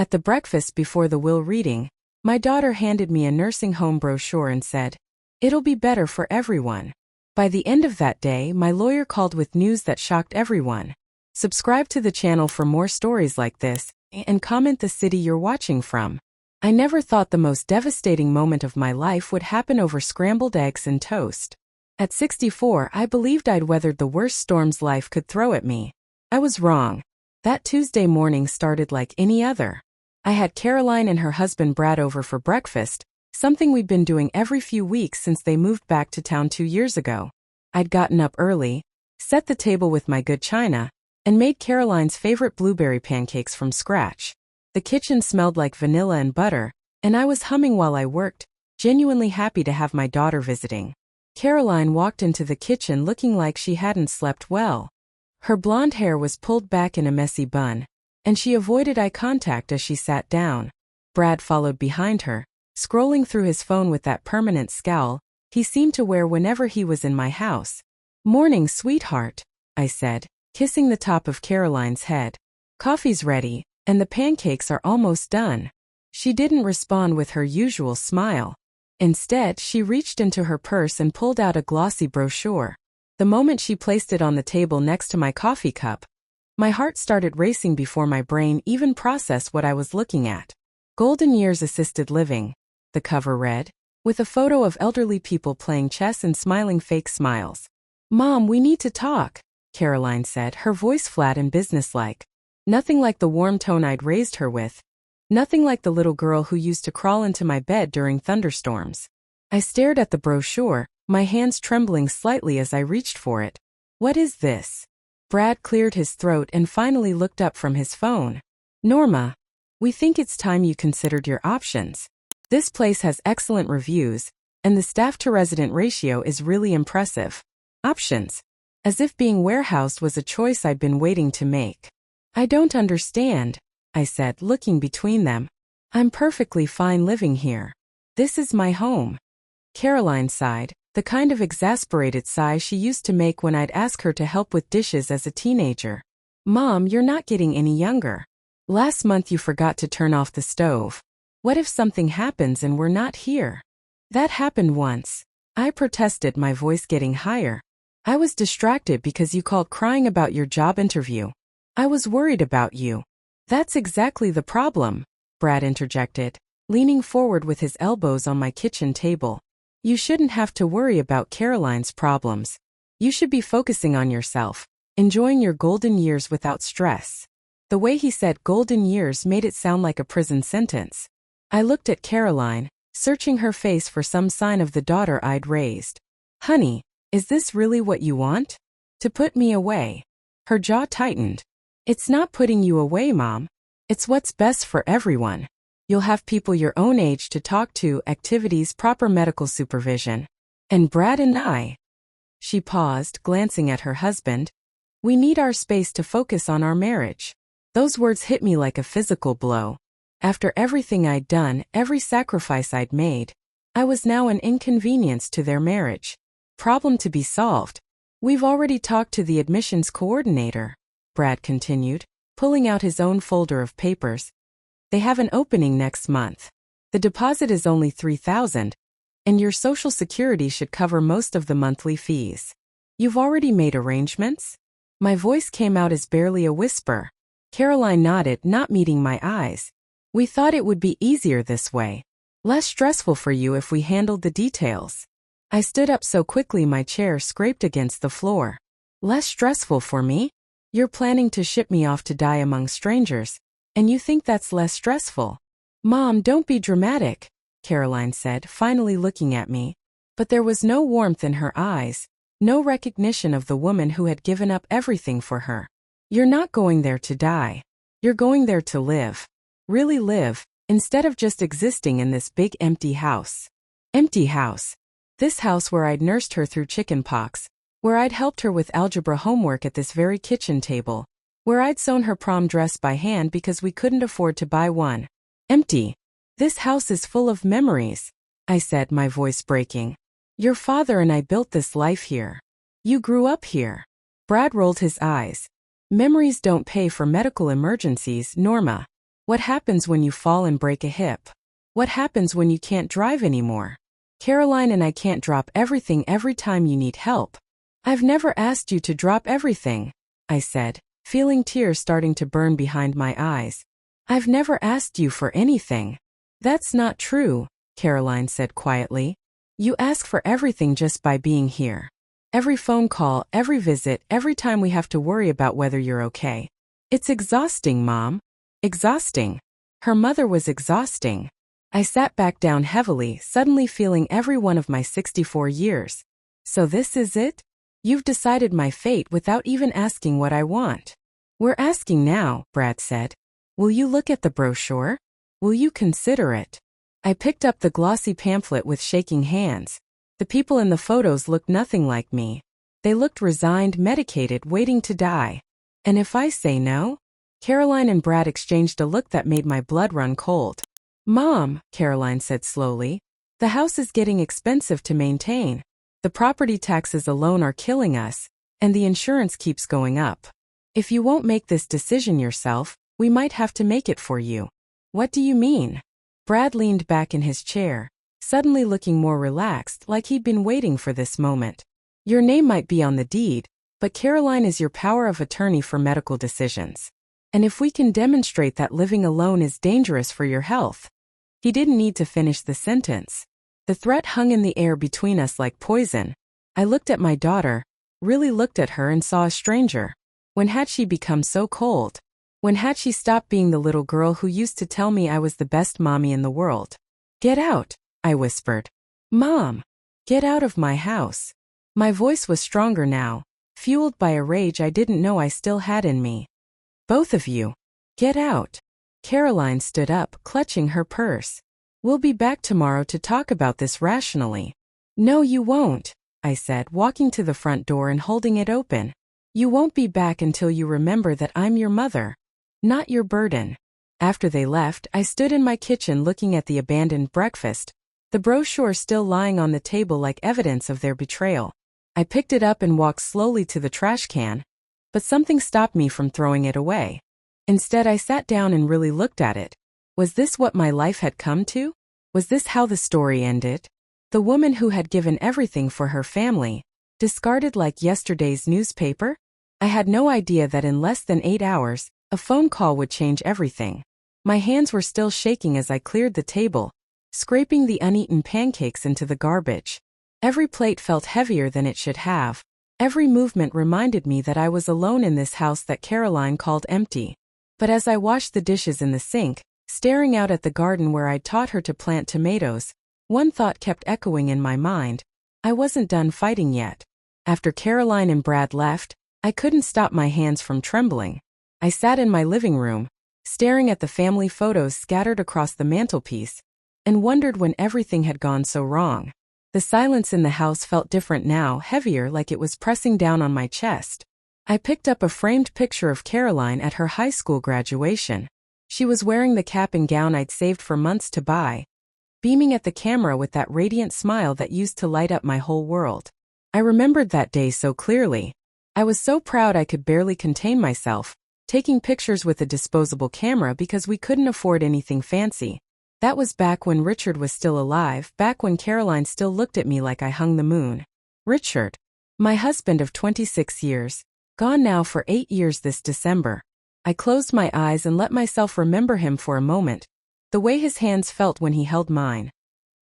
At the breakfast before the will reading, my daughter handed me a nursing home brochure and said, "It'll be better for everyone." By the end of that day, my lawyer called with news that shocked everyone. Subscribe to the channel for more stories like this, and comment the city you're watching from. I never thought the most devastating moment of my life would happen over scrambled eggs and toast. At 64, I believed I'd weathered the worst storms life could throw at me. I was wrong. That Tuesday morning started like any other. I had Caroline and her husband Brad over for breakfast, something we'd been doing every few weeks since they moved back to town 2 years ago. I'd gotten up early, set the table with my good china, and made Caroline's favorite blueberry pancakes from scratch. The kitchen smelled like vanilla and butter, and I was humming while I worked, genuinely happy to have my daughter visiting. Caroline walked into the kitchen looking like she hadn't slept well. Her blonde hair was pulled back in a messy bun, and she avoided eye contact as she sat down. Brad followed behind her, scrolling through his phone with that permanent scowl he seemed to wear whenever he was in my house. "Morning, sweetheart," I said, kissing the top of Caroline's head. "Coffee's ready, and the pancakes are almost done." She didn't respond with her usual smile. Instead, she reached into her purse and pulled out a glossy brochure. The moment she placed it on the table next to my coffee cup, my heart started racing before my brain even processed what I was looking at. Golden Years Assisted Living, the cover read, with a photo of elderly people playing chess and smiling fake smiles. "Mom, we need to talk," Caroline said, her voice flat and businesslike. Nothing like the warm tone I'd raised her with. Nothing like the little girl who used to crawl into my bed during thunderstorms. I stared at the brochure, my hands trembling slightly as I reached for it. "What is this?" Brad cleared his throat and finally looked up from his phone. "Norma, we think it's time you considered your options. This place has excellent reviews, and the staff-to-resident ratio is really impressive." Options. As if being warehoused was a choice I'd been waiting to make. "I don't understand," I said, looking between them. "I'm perfectly fine living here. This is my home." Caroline sighed, the kind of exasperated sigh she used to make when I'd ask her to help with dishes as a teenager. "Mom, you're not getting any younger. Last month you forgot to turn off the stove. What if something happens and we're not here?" "That happened once," I protested, my voice getting higher. "I was distracted because you called crying about your job interview. I was worried about you." "That's exactly the problem," Brad interjected, leaning forward with his elbows on my kitchen table. "You shouldn't have to worry about Caroline's problems. You should be focusing on yourself, enjoying your golden years without stress." The way he said golden years made it sound like a prison sentence. I looked at Caroline, searching her face for some sign of the daughter I'd raised. "Honey, is this really what you want? To put me away?" Her jaw tightened. "It's not putting you away, Mom. It's what's best for everyone. You'll have people your own age to talk to, activities, proper medical supervision. And Brad and I." She paused, glancing at her husband. "We need our space to focus on our marriage." Those words hit me like a physical blow. After everything I'd done, every sacrifice I'd made, I was now an inconvenience to their marriage. Problem to be solved. "We've already talked to the admissions coordinator," Brad continued, pulling out his own folder of papers. "They have an opening next month. The deposit is only $3,000, and your Social Security should cover most of the monthly fees." "You've already made arrangements?" My voice came out as barely a whisper. Caroline nodded, not meeting my eyes. "We thought it would be easier this way. Less stressful for you if we handled the details." I stood up so quickly my chair scraped against the floor. "Less stressful for me? You're planning to ship me off to die among strangers, and you think that's less stressful?" "Mom, don't be dramatic," Caroline said, finally looking at me. But there was no warmth in her eyes, no recognition of the woman who had given up everything for her. "You're not going there to die. You're going there to live. Really live, instead of just existing in this big empty house." Empty house. This house where I'd nursed her through chickenpox, where I'd helped her with algebra homework at this very kitchen table, where I'd sewn her prom dress by hand because we couldn't afford to buy one. Empty. "This house is full of memories," I said, my voice breaking. "Your father and I built this life here. You grew up here." Brad rolled his eyes. "Memories don't pay for medical emergencies, Norma. What happens when you fall and break a hip? What happens when you can't drive anymore? Caroline and I can't drop everything every time you need help. I've never asked you to drop everything, I said, feeling tears starting to burn behind my eyes. I've never asked you for anything. That's not true, Caroline said quietly. You ask for everything just by being here. Every phone call, every visit, every time we have to worry about whether you're okay. It's exhausting, Mom. Exhausting. Her mother was exhausting. I sat back down heavily, suddenly feeling every one of my 64 years. So this is it? You've decided my fate without even asking what I want. We're asking now, Brad said. Will you look at the brochure? Will you consider it? I picked up the glossy pamphlet with shaking hands. The people in the photos looked nothing like me. They looked resigned, medicated, waiting to die. And if I say no? Caroline and Brad exchanged a look that made my blood run cold. Mom, Caroline said slowly, the house is getting expensive to maintain. The property taxes alone are killing us, and the insurance keeps going up. If you won't make this decision yourself, we might have to make it for you. What do you mean? Brad leaned back in his chair, suddenly looking more relaxed, like he'd been waiting for this moment. Your name might be on the deed, but Caroline is your power of attorney for medical decisions. And if we can demonstrate that living alone is dangerous for your health. He didn't need to finish the sentence. The threat hung in the air between us like poison. I looked at my daughter, really looked at her and saw a stranger. When had she become so cold? When had she stopped being the little girl who used to tell me I was the best mommy in the world? Get out, I whispered. Mom, get out of my house. My voice was stronger now, fueled by a rage I didn't know I still had in me. Both of you. Get out. Caroline stood up, clutching her purse. We'll be back tomorrow to talk about this rationally. No, you won't, I said, walking to the front door and holding it open. You won't be back until you remember that I'm your mother, not your burden. After they left, I stood in my kitchen looking at the abandoned breakfast, the brochure still lying on the table like evidence of their betrayal. I picked it up and walked slowly to the trash can, but something stopped me from throwing it away. Instead, I sat down and really looked at it. Was this what my life had come to? Was this how the story ended? The woman who had given everything for her family, discarded like yesterday's newspaper? I had no idea that in less than 8 hours, a phone call would change everything. My hands were still shaking as I cleared the table, scraping the uneaten pancakes into the garbage. Every plate felt heavier than it should have. Every movement reminded me that I was alone in this house that Caroline called empty. But as I washed the dishes in the sink, staring out at the garden where I'd taught her to plant tomatoes, one thought kept echoing in my mind. I wasn't done fighting yet. After Caroline and Brad left, I couldn't stop my hands from trembling. I sat in my living room, staring at the family photos scattered across the mantelpiece, and wondered when everything had gone so wrong. The silence in the house felt different now, heavier, like it was pressing down on my chest. I picked up a framed picture of Caroline at her high school graduation. She was wearing the cap and gown I'd saved for months to buy, beaming at the camera with that radiant smile that used to light up my whole world. I remembered that day so clearly. I was so proud I could barely contain myself, taking pictures with a disposable camera because we couldn't afford anything fancy. That was back when Richard was still alive, back when Caroline still looked at me like I hung the moon. Richard, my husband of 26 years, gone now for 8 years this December. I closed my eyes and let myself remember him for a moment, the way his hands felt when he held mine,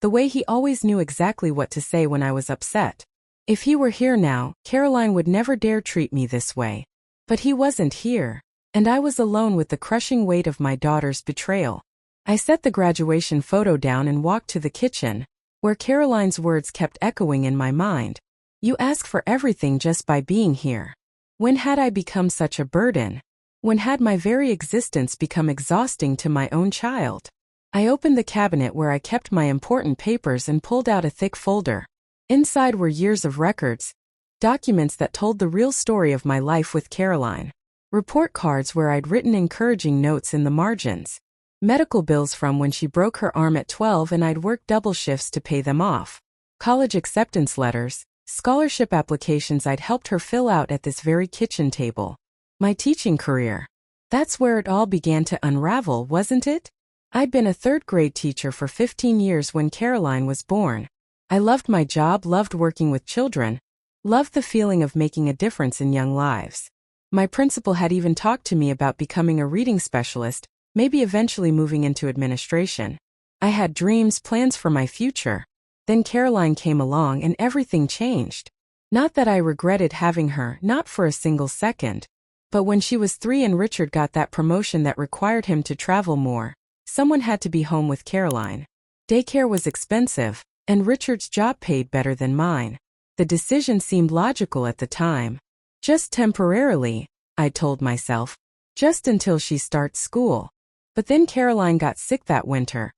the way he always knew exactly what to say when I was upset. If he were here now, Caroline would never dare treat me this way. But he wasn't here, and I was alone with the crushing weight of my daughter's betrayal. I set the graduation photo down and walked to the kitchen, where Caroline's words kept echoing in my mind. You ask for everything just by being here. When had I become such a burden? When had my very existence become exhausting to my own child? I opened the cabinet where I kept my important papers and pulled out a thick folder. Inside were years of records, documents that told the real story of my life with Caroline. Report cards where I'd written encouraging notes in the margins. Medical bills from when she broke her arm at 12 and I'd worked double shifts to pay them off. College acceptance letters, scholarship applications I'd helped her fill out at this very kitchen table. My teaching career. That's where it all began to unravel, wasn't it? I'd been a third-grade teacher for 15 years when Caroline was born. I loved my job, loved working with children, loved the feeling of making a difference in young lives. My principal had even talked to me about becoming a reading specialist, maybe eventually moving into administration. I had dreams, plans for my future. Then Caroline came along and everything changed. Not that I regretted having her, not for a single second. But when she was 3 and Richard got that promotion that required him to travel more, someone had to be home with Caroline. Daycare was expensive, and Richard's job paid better than mine. The decision seemed logical at the time. Just temporarily, I told myself. Just until she starts school. But then Caroline got sick that winter.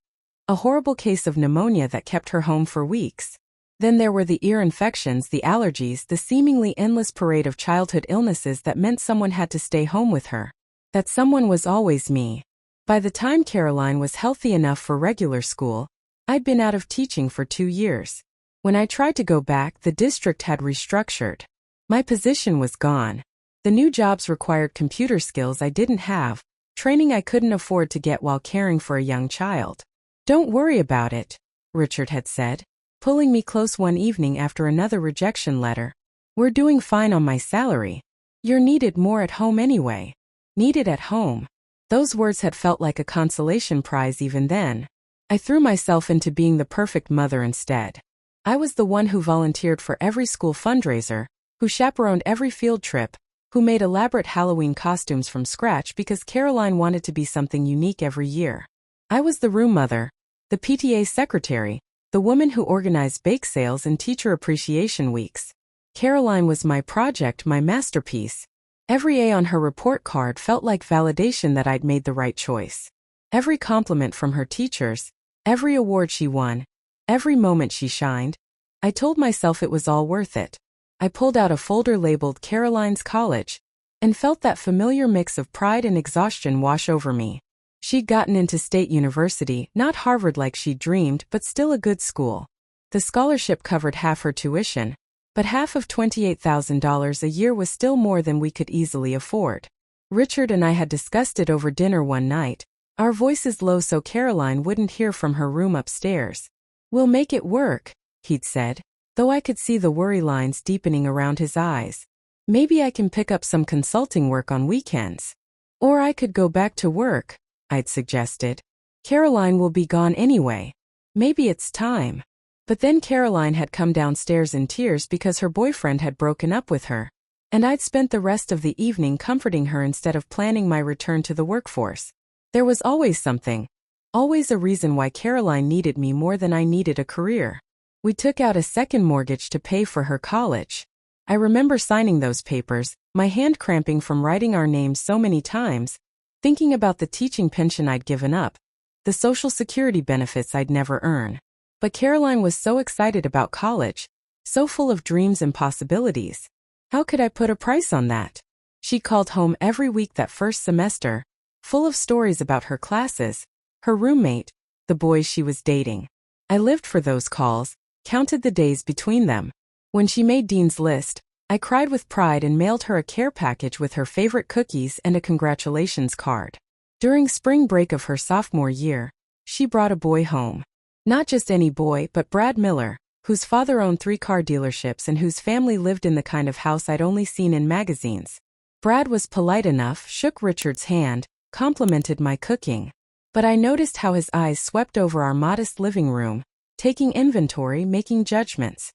A horrible case of pneumonia that kept her home for weeks. Then there were the ear infections, the allergies, the seemingly endless parade of childhood illnesses that meant someone had to stay home with her. That someone was always me. By the time Caroline was healthy enough for regular school, I'd been out of teaching for 2 years. When I tried to go back, the district had restructured. My position was gone. The new jobs required computer skills I didn't have, training I couldn't afford to get while caring for a young child. "Don't worry about it," Richard had said, pulling me close one evening after another rejection letter. "We're doing fine on my salary. You're needed more at home anyway." Needed at home. Those words had felt like a consolation prize even then. I threw myself into being the perfect mother instead. I was the one who volunteered for every school fundraiser, who chaperoned every field trip, who made elaborate Halloween costumes from scratch because Caroline wanted to be something unique every year. I was the room mother, the PTA secretary, the woman who organized bake sales and teacher appreciation weeks. Caroline was my project, my masterpiece. Every A on her report card felt like validation that I'd made the right choice. Every compliment from her teachers, every award she won, every moment she shined. I told myself it was all worth it. I pulled out a folder labeled Caroline's College and felt that familiar mix of pride and exhaustion wash over me. She'd gotten into State University, not Harvard like she'd dreamed, but still a good school. The scholarship covered half her tuition, but half of $28,000 a year was still more than we could easily afford. Richard and I had discussed it over dinner one night, our voices low so Caroline wouldn't hear from her room upstairs. "We'll make it work," he'd said, though I could see the worry lines deepening around his eyes. "Maybe I can pick up some consulting work on weekends. Or I could go back to work," I'd suggested. "Caroline will be gone anyway. Maybe it's time." But then Caroline had come downstairs in tears because her boyfriend had broken up with her, and I'd spent the rest of the evening comforting her instead of planning my return to the workforce. There was always something, always a reason why Caroline needed me more than I needed a career. We took out a second mortgage to pay for her college. I remember signing those papers, my hand cramping from writing our names so many times, thinking about the teaching pension I'd given up, the Social Security benefits I'd never earn. But Caroline was so excited about college, so full of dreams and possibilities. How could I put a price on that? She called home every week that first semester, full of stories about her classes, her roommate, the boys she was dating. I lived for those calls, counted the days between them. When she made Dean's List, I cried with pride and mailed her a care package with her favorite cookies and a congratulations card. During spring break of her sophomore year, she brought a boy home. Not just any boy, but Brad Miller, whose father owned 3 car dealerships and whose family lived in the kind of house I'd only seen in magazines. Brad was polite enough, shook Richard's hand, complimented my cooking. But I noticed how his eyes swept over our modest living room, taking inventory, making judgments.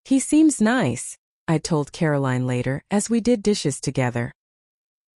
"He seems nice," I told Caroline later, as we did dishes together.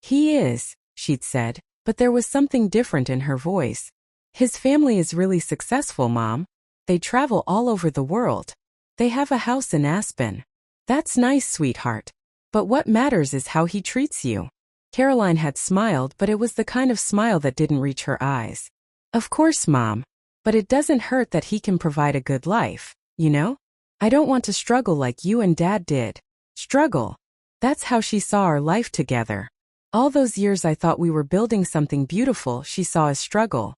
"He is," she'd said, but there was something different in her voice. "His family is really successful, Mom. They travel all over the world. They have a house in Aspen." "That's nice, sweetheart. But what matters is how he treats you." Caroline had smiled, but it was the kind of smile that didn't reach her eyes. "Of course, Mom. But it doesn't hurt that he can provide a good life, you know? I don't want to struggle like you and Dad did." Struggle. That's how she saw our life together. All those years I thought we were building something beautiful, she saw as struggle.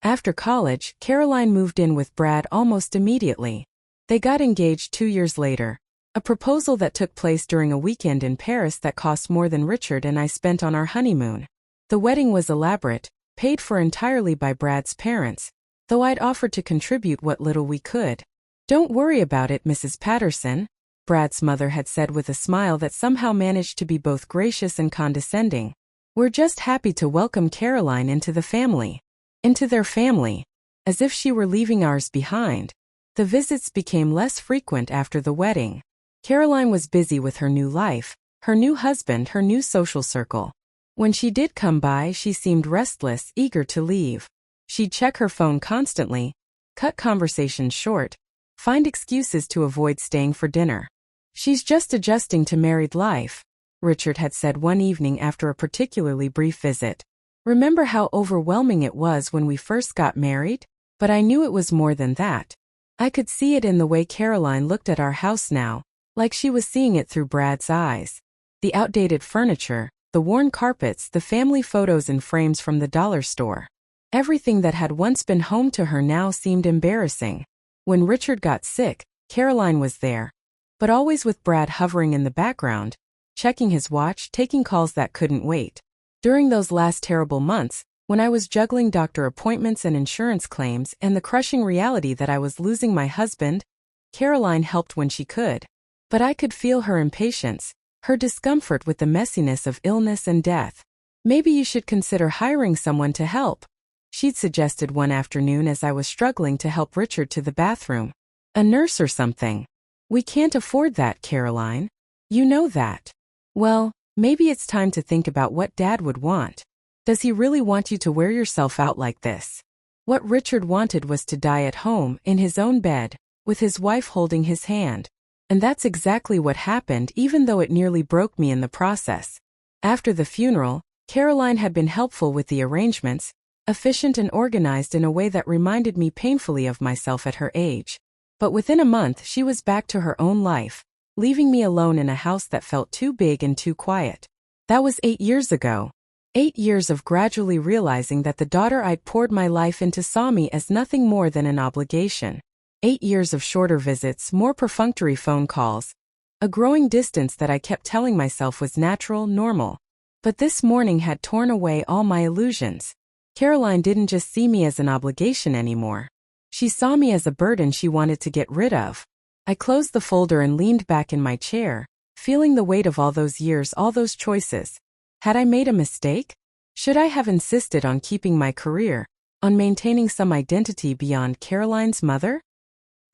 After college, Caroline moved in with Brad almost immediately. They got engaged 2 years later. A proposal that took place during a weekend in Paris that cost more than Richard and I spent on our honeymoon. The wedding was elaborate, paid for entirely by Brad's parents, though I'd offered to contribute what little we could. "Don't worry about it, Mrs. Patterson," Brad's mother had said with a smile that somehow managed to be both gracious and condescending. "We're just happy to welcome Caroline into the family." Into their family. As if she were leaving ours behind. The visits became less frequent after the wedding. Caroline was busy with her new life, her new husband, her new social circle. When she did come by, she seemed restless, eager to leave. She'd check her phone constantly, cut conversations short, find excuses to avoid staying for dinner. "She's just adjusting to married life," Richard had said one evening after a particularly brief visit. "Remember how overwhelming it was when we first got married?" But I knew it was more than that. I could see it in the way Caroline looked at our house now, like she was seeing it through Brad's eyes. The outdated furniture, the worn carpets, the family photos in frames from the dollar store. Everything that had once been home to her now seemed embarrassing. When Richard got sick, Caroline was there, but always with Brad hovering in the background, checking his watch, taking calls that couldn't wait. During those last terrible months, when I was juggling doctor appointments and insurance claims and the crushing reality that I was losing my husband, Caroline helped when she could. But I could feel her impatience, her discomfort with the messiness of illness and death. "Maybe you should consider hiring someone to help," she'd suggested one afternoon as I was struggling to help Richard to the bathroom. "A nurse or something." "We can't afford that, Caroline. You know that." "Well, maybe it's time to think about what Dad would want. Does he really want you to wear yourself out like this?" What Richard wanted was to die at home, in his own bed, with his wife holding his hand. And that's exactly what happened, even though it nearly broke me in the process. After the funeral, Caroline had been helpful with the arrangements, efficient and organized in a way that reminded me painfully of myself at her age. But within a month she was back to her own life, leaving me alone in a house that felt too big and too quiet. That was 8 years ago. 8 years of gradually realizing that the daughter I'd poured my life into saw me as nothing more than an obligation. 8 years of shorter visits, more perfunctory phone calls, a growing distance that I kept telling myself was natural, normal. But this morning had torn away all my illusions. Caroline didn't just see me as an obligation anymore. She saw me as a burden she wanted to get rid of. I closed the folder and leaned back in my chair, feeling the weight of all those years, all those choices. Had I made a mistake? Should I have insisted on keeping my career, on maintaining some identity beyond Caroline's mother?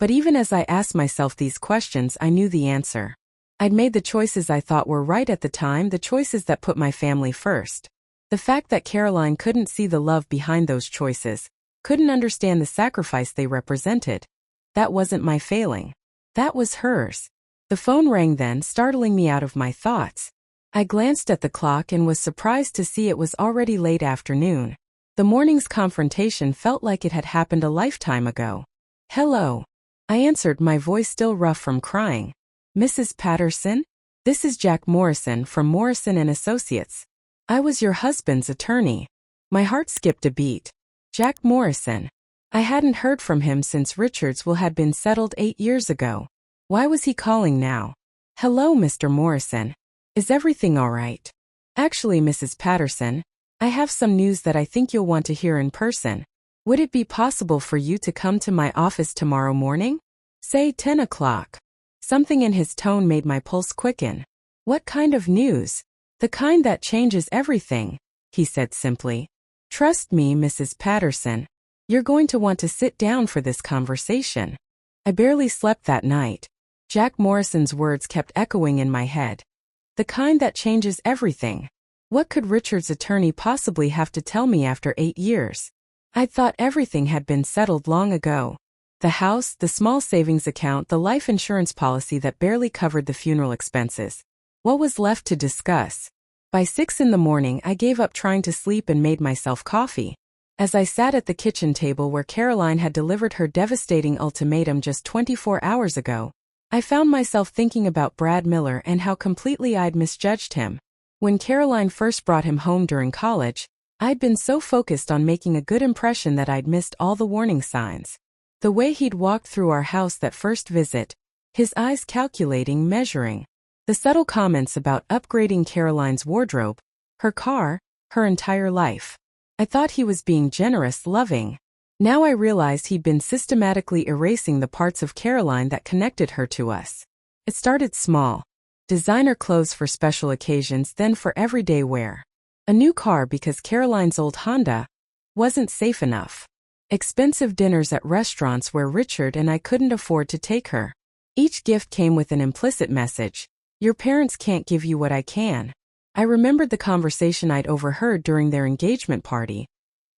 But even as I asked myself these questions, I knew the answer. I'd made the choices I thought were right at the time, the choices that put my family first. The fact that Caroline couldn't see the love behind those choices, couldn't understand the sacrifice they represented, that wasn't my failing. That was hers. The phone rang then, startling me out of my thoughts. I glanced at the clock and was surprised to see it was already late afternoon. The morning's confrontation felt like it had happened a lifetime ago. "Hello." I answered, my voice still rough from crying. "Mrs. Patterson? This is Jack Morrison from Morrison & Associates. I was your husband's attorney." My heart skipped a beat. Jack Morrison. I hadn't heard from him since Richard's will had been settled 8 years ago. Why was he calling now? "Hello, Mr. Morrison. Is everything all right?" "Actually, Mrs. Patterson, I have some news that I think you'll want to hear in person. Would it be possible for you to come to my office tomorrow morning? Say 10 o'clock. Something in his tone made my pulse quicken. "What kind of news?" "The kind that changes everything," he said simply. "Trust me, Mrs. Patterson. You're going to want to sit down for this conversation." I barely slept that night. Jack Morrison's words kept echoing in my head. The kind that changes everything. What could Richard's attorney possibly have to tell me after 8 years? I'd thought everything had been settled long ago. The house, the small savings account, the life insurance policy that barely covered the funeral expenses. What was left to discuss? By 6 in the morning, I gave up trying to sleep and made myself coffee. As I sat at the kitchen table where Caroline had delivered her devastating ultimatum just 24 hours ago, I found myself thinking about Brad Miller and how completely I'd misjudged him. When Caroline first brought him home during college, I'd been so focused on making a good impression that I'd missed all the warning signs. The way he'd walked through our house that first visit, his eyes calculating, measuring. The subtle comments about upgrading Caroline's wardrobe, her car, her entire life. I thought he was being generous, loving. Now I realized he'd been systematically erasing the parts of Caroline that connected her to us. It started small. Designer clothes for special occasions, then for everyday wear. A new car because Caroline's old Honda wasn't safe enough. Expensive dinners at restaurants where Richard and I couldn't afford to take her. Each gift came with an implicit message. Your parents can't give you what I can. I remembered the conversation I'd overheard during their engagement party,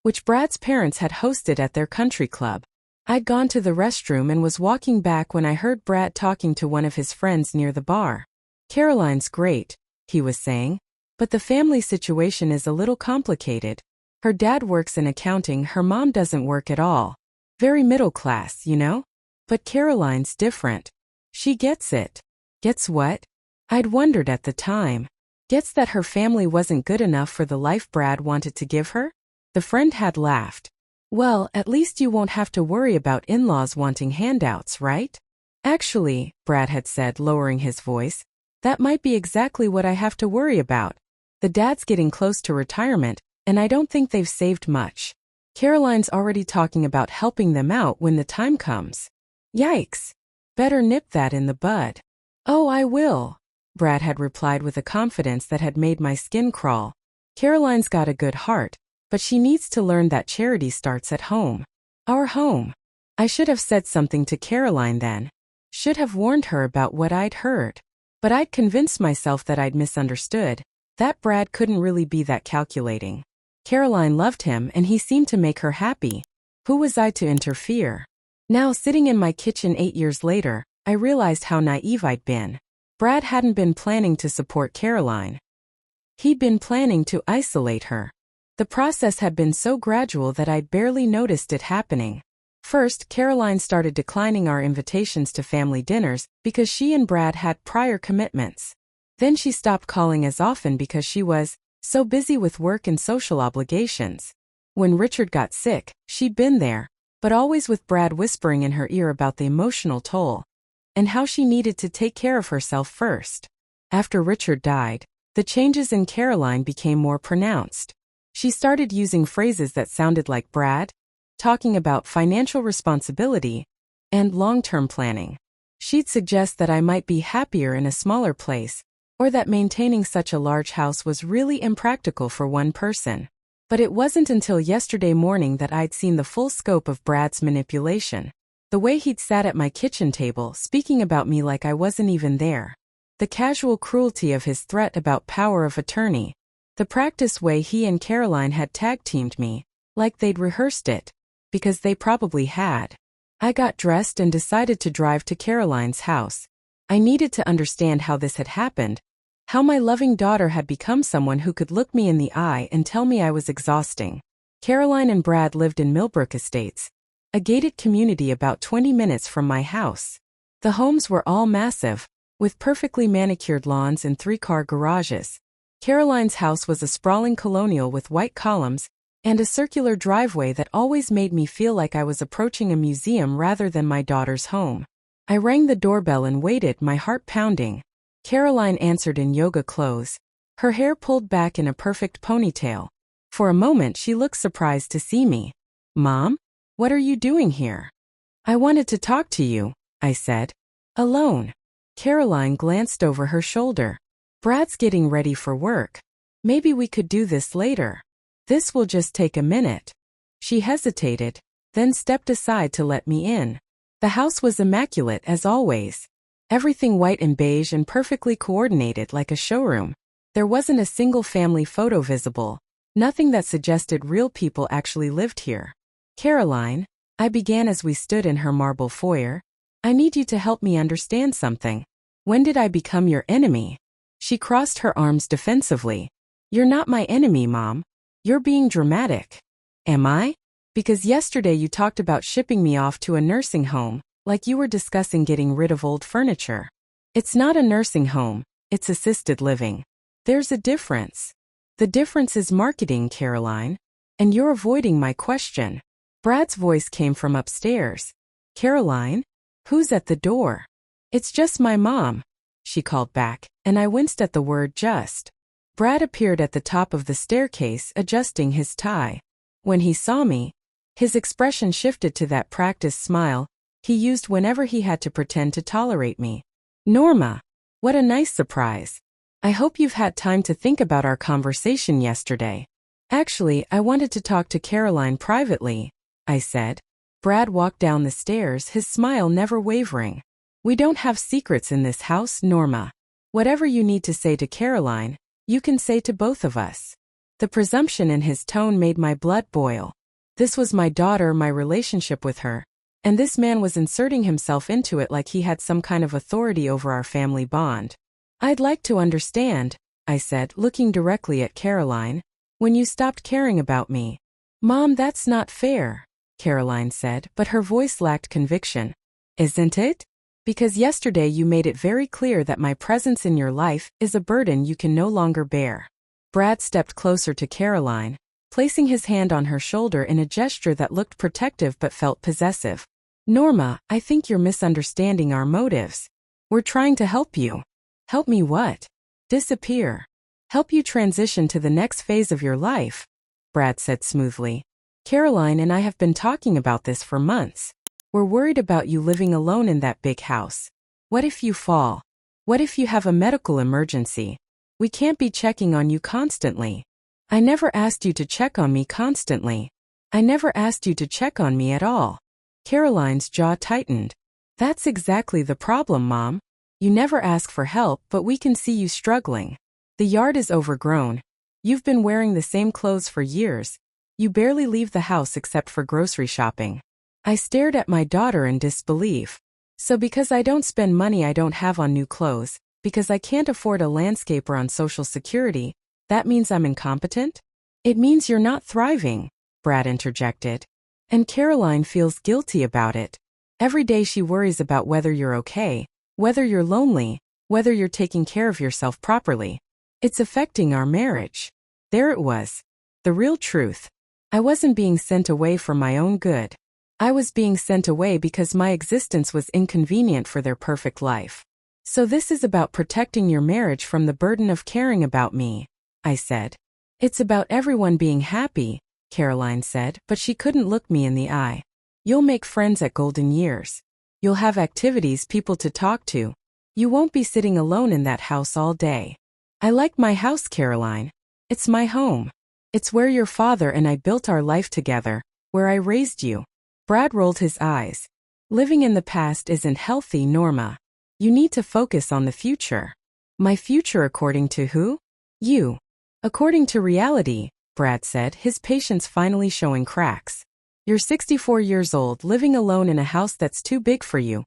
which Brad's parents had hosted at their country club. I'd gone to the restroom and was walking back when I heard Brad talking to one of his friends near the bar. Caroline's great, he was saying, but the family situation is a little complicated. Her dad works in accounting, her mom doesn't work at all. Very middle class, you know? But Caroline's different. She gets it. Gets what? I'd wondered at the time. Gets that her family wasn't good enough for the life Brad wanted to give her? The friend had laughed. Well, at least you won't have to worry about in-laws wanting handouts, right? Actually, Brad had said, lowering his voice, that might be exactly what I have to worry about. The dad's getting close to retirement, and I don't think they've saved much. Caroline's already talking about helping them out when the time comes. Yikes. Better nip that in the bud. Oh, I will, Brad had replied with a confidence that had made my skin crawl. Caroline's got a good heart, but she needs to learn that charity starts at home. Our home. I should have said something to Caroline then. Should have warned her about what I'd heard. But I'd convinced myself that I'd misunderstood, that Brad couldn't really be that calculating. Caroline loved him and he seemed to make her happy. Who was I to interfere? Now, sitting in my kitchen 8 years later, I realized how naive I'd been. Brad hadn't been planning to support Caroline. He'd been planning to isolate her. The process had been so gradual that I'd barely noticed it happening. First, Caroline started declining our invitations to family dinners because she and Brad had prior commitments. Then she stopped calling as often because she was so busy with work and social obligations. When Richard got sick, she'd been there, but always with Brad whispering in her ear about the emotional toll and how she needed to take care of herself first. After Richard died, the changes in Caroline became more pronounced. She started using phrases that sounded like Brad, talking about financial responsibility and long-term planning. She'd suggest that I might be happier in a smaller place, or that maintaining such a large house was really impractical for one person. But it wasn't until yesterday morning that I'd seen the full scope of Brad's manipulation. The way he'd sat at my kitchen table, speaking about me like I wasn't even there. The casual cruelty of his threat about power of attorney. The practice way he and Caroline had tag-teamed me, like they'd rehearsed it. Because they probably had. I got dressed and decided to drive to Caroline's house. I needed to understand how this had happened, how my loving daughter had become someone who could look me in the eye and tell me I was exhausting. Caroline and Brad lived in Millbrook Estates, a gated community about 20 minutes from my house. The homes were all massive, with perfectly manicured lawns and 3-car garages. Caroline's house was a sprawling colonial with white columns, and a circular driveway that always made me feel like I was approaching a museum rather than my daughter's home. I rang the doorbell and waited, my heart pounding. Caroline answered in yoga clothes, her hair pulled back in a perfect ponytail. For a moment she looked surprised to see me. Mom? What are you doing here? I wanted to talk to you, I said. Alone. Caroline glanced over her shoulder. Brad's getting ready for work. Maybe we could do this later. This will just take a minute. She hesitated, then stepped aside to let me in. The house was immaculate as always. Everything white and beige and perfectly coordinated like a showroom. There wasn't a single family photo visible, nothing that suggested real people actually lived here. Caroline, I began as we stood in her marble foyer, I need you to help me understand something. When did I become your enemy? She crossed her arms defensively. You're not my enemy, Mom. You're being dramatic. Am I? Because yesterday you talked about shipping me off to a nursing home, like you were discussing getting rid of old furniture. It's not a nursing home, it's assisted living. There's a difference. The difference is marketing, Caroline. And you're avoiding my question. Brad's voice came from upstairs. Caroline? Who's at the door? It's just my mom, she called back, and I winced at the word just. Brad appeared at the top of the staircase, adjusting his tie. When he saw me, his expression shifted to that practiced smile he used whenever he had to pretend to tolerate me. Norma, what a nice surprise. I hope you've had time to think about our conversation yesterday. Actually, I wanted to talk to Caroline privately, I said. Brad walked down the stairs, his smile never wavering. We don't have secrets in this house, Norma. Whatever you need to say to Caroline, you can say to both of us. The presumption in his tone made my blood boil. This was my daughter, my relationship with her, and this man was inserting himself into it like he had some kind of authority over our family bond. I'd like to understand, I said, looking directly at Caroline, when you stopped caring about me. Mom, that's not fair, Caroline said, but her voice lacked conviction. Isn't it? Because yesterday you made it very clear that my presence in your life is a burden you can no longer bear. Brad stepped closer to Caroline, placing his hand on her shoulder in a gesture that looked protective but felt possessive. Norma, I think you're misunderstanding our motives. We're trying to help you. Help me what? Disappear. Help you transition to the next phase of your life, Brad said smoothly. Caroline and I have been talking about this for months. We're worried about you living alone in that big house. What if you fall? What if you have a medical emergency? We can't be checking on you constantly. I never asked you to check on me constantly. I never asked you to check on me at all. Caroline's jaw tightened. That's exactly the problem, Mom. You never ask for help, but we can see you struggling. The yard is overgrown. You've been wearing the same clothes for years. You barely leave the house except for grocery shopping. I stared at my daughter in disbelief. So because I don't spend money I don't have on new clothes, because I can't afford a landscaper on Social Security, that means I'm incompetent? It means you're not thriving, Brad interjected. And Caroline feels guilty about it. Every day she worries about whether you're okay, whether you're lonely, whether you're taking care of yourself properly. It's affecting our marriage. There it was. The real truth. I wasn't being sent away for my own good. I was being sent away because my existence was inconvenient for their perfect life. So this is about protecting your marriage from the burden of caring about me, I said. It's about everyone being happy, Caroline said, but she couldn't look me in the eye. You'll make friends at Golden Years. You'll have activities, people to talk to. You won't be sitting alone in that house all day. I like my house, Caroline. It's my home. It's where your father and I built our life together, where I raised you. Brad rolled his eyes. Living in the past isn't healthy, Norma. You need to focus on the future. My future according to who? You. According to reality, Brad said, his patience finally showing cracks. You're 64 years old, living alone in a house that's too big for you,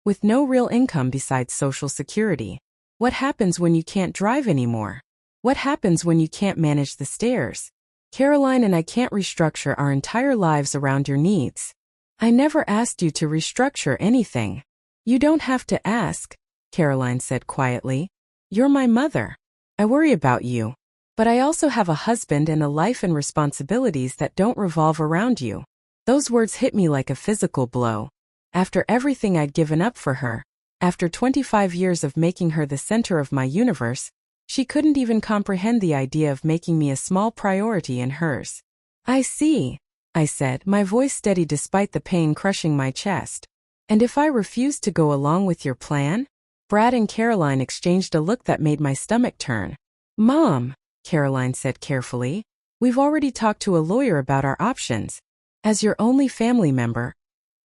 with no real income besides Social Security. What happens when you can't drive anymore? What happens when you can't manage the stairs? Caroline and I can't restructure our entire lives around your needs. I never asked you to restructure anything. You don't have to ask, Caroline said quietly. You're my mother. I worry about you. But I also have a husband and a life and responsibilities that don't revolve around you. Those words hit me like a physical blow. After everything I'd given up for her, after 25 years of making her the center of my universe, she couldn't even comprehend the idea of making me a small priority in hers. I see, I said, my voice steady despite the pain crushing my chest. And if I refuse to go along with your plan? Brad and Caroline exchanged a look that made my stomach turn. Mom, Caroline said carefully, we've already talked to a lawyer about our options. As your only family member,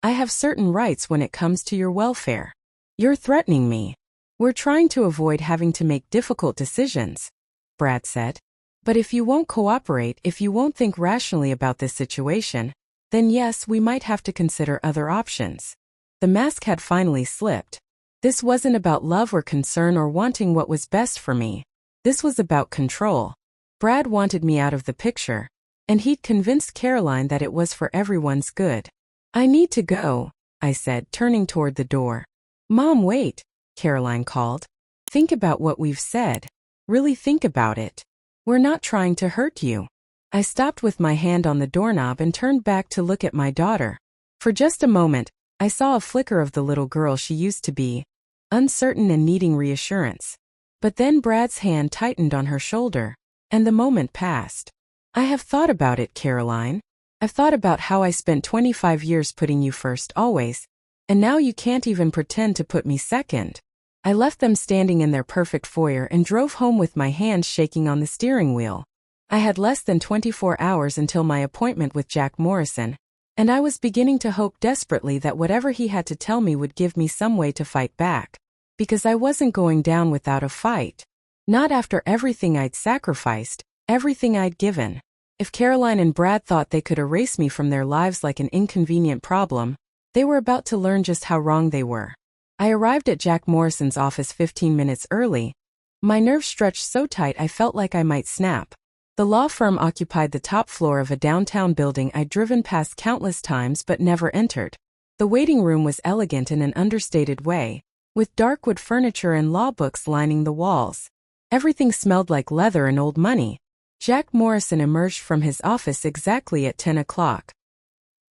I have certain rights when it comes to your welfare. You're threatening me. We're trying to avoid having to make difficult decisions, Brad said. But if you won't cooperate, if you won't think rationally about this situation, then yes, we might have to consider other options. The mask had finally slipped. This wasn't about love or concern or wanting what was best for me. This was about control. Brad wanted me out of the picture, and he'd convinced Caroline that it was for everyone's good. I need to go, I said, turning toward the door. Mom, wait, Caroline called. Think about what we've said. Really think about it. We're not trying to hurt you. I stopped with my hand on the doorknob and turned back to look at my daughter. For just a moment, I saw a flicker of the little girl she used to be, uncertain and needing reassurance. But then Brad's hand tightened on her shoulder, and the moment passed. I have thought about it, Caroline. I've thought about how I spent 25 years putting you first always, and now you can't even pretend to put me second. I left them standing in their perfect foyer and drove home with my hands shaking on the steering wheel. I had less than 24 hours until my appointment with Jack Morrison, and I was beginning to hope desperately that whatever he had to tell me would give me some way to fight back. Because I wasn't going down without a fight. Not after everything I'd sacrificed, everything I'd given. If Caroline and Brad thought they could erase me from their lives like an inconvenient problem, they were about to learn just how wrong they were. I arrived at Jack Morrison's office 15 minutes early. My nerves stretched so tight I felt like I might snap. The law firm occupied the top floor of a downtown building I'd driven past countless times but never entered. The waiting room was elegant in an understated way, with dark wood furniture and law books lining the walls. Everything smelled like leather and old money. Jack Morrison emerged from his office exactly at 10 o'clock.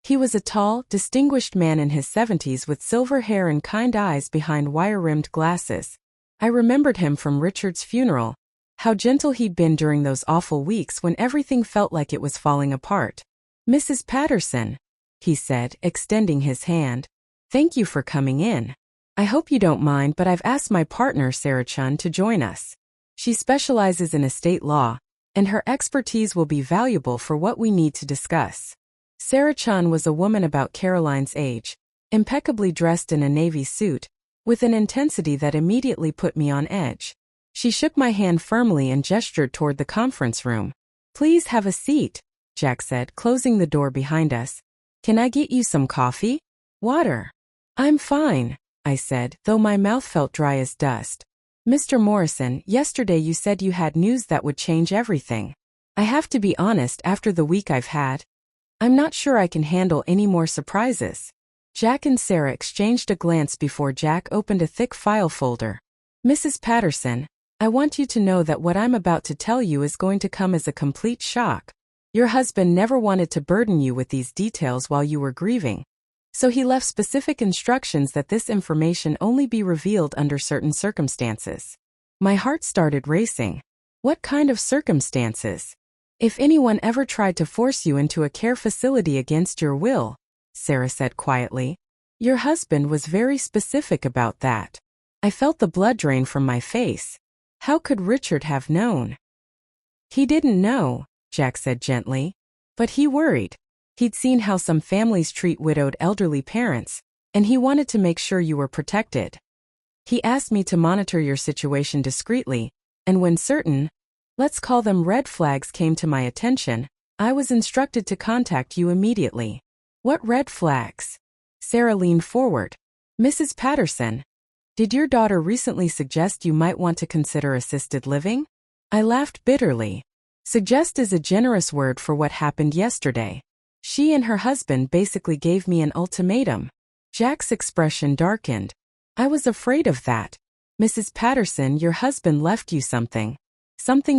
He was a tall, distinguished man in his 70s with silver hair and kind eyes behind wire-rimmed glasses. I remembered him from Richard's funeral. How gentle he'd been during those awful weeks when everything felt like it was falling apart. "Mrs. Patterson," he said, extending his hand. "Thank you for coming in. I hope you don't mind, but I've asked my partner Sarah Chun to join us. She specializes in estate law, and her expertise will be valuable for what we need to discuss." Sarah Chun was a woman about Caroline's age, impeccably dressed in a navy suit, with an intensity that immediately put me on edge. She shook my hand firmly and gestured toward the conference room. "Please have a seat," Jack said, closing the door behind us. "Can I get you some coffee? Water?" "I'm fine," I said, though my mouth felt dry as dust. "Mr. Morrison, yesterday you said you had news that would change everything. I have to be honest, after the week I've had, I'm not sure I can handle any more surprises." Jack and Sarah exchanged a glance before Jack opened a thick file folder. "Mrs. Patterson, I want you to know that what I'm about to tell you is going to come as a complete shock. Your husband never wanted to burden you with these details while you were grieving, so he left specific instructions that this information only be revealed under certain circumstances." My heart started racing. What kind of circumstances? "If anyone ever tried to force you into a care facility against your will," Sarah said quietly. "Your husband was very specific about that." I felt the blood drain from my face. How could Richard have known? "He didn't know," Jack said gently. "But he worried. He'd seen how some families treat widowed elderly parents, and he wanted to make sure you were protected. He asked me to monitor your situation discreetly, and when certain, let's call them red flags, came to my attention, I was instructed to contact you immediately." "What red flags?" Sarah leaned forward. "Mrs. Patterson, did your daughter recently suggest you might want to consider assisted living?" I laughed bitterly. Suggest is a generous word for what happened yesterday. She and her husband basically gave me an ultimatum. Jack's expression darkened. "I was afraid of that. Mrs. Patterson, your husband left you something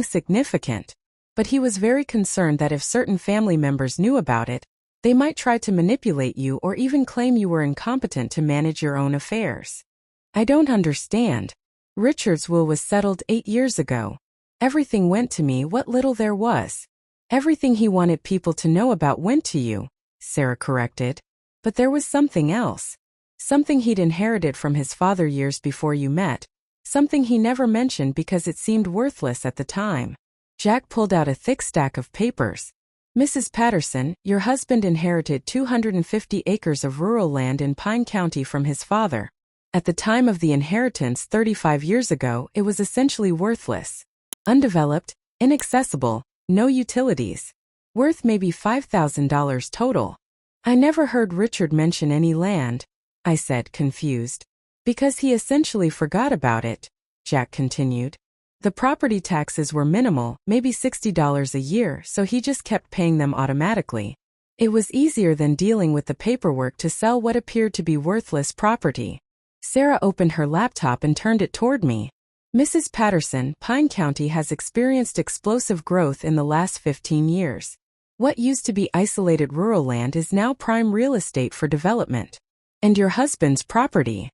significant. But he was very concerned that if certain family members knew about it, they might try to manipulate you or even claim you were incompetent to manage your own affairs." "I don't understand. Richard's will was settled 8 years ago. Everything went to me, what little there was." "Everything he wanted people to know about went to you," Sarah corrected. "But there was something else. Something he'd inherited from his father years before you met. Something he never mentioned because it seemed worthless at the time." Jack pulled out a thick stack of papers. "Mrs. Patterson, your husband inherited 250 acres of rural land in Pine County from his father. At the time of the inheritance 35 years ago, it was essentially worthless. Undeveloped, inaccessible, no utilities. Worth maybe $5,000 total." "I never heard Richard mention any land," I said, confused. "Because he essentially forgot about it," Jack continued. "The property taxes were minimal, maybe $60 a year, so he just kept paying them automatically. It was easier than dealing with the paperwork to sell what appeared to be worthless property." Sarah opened her laptop and turned it toward me. "Mrs. Patterson, Pine County has experienced explosive growth in the last 15 years. What used to be isolated rural land is now prime real estate for development. And your husband's property.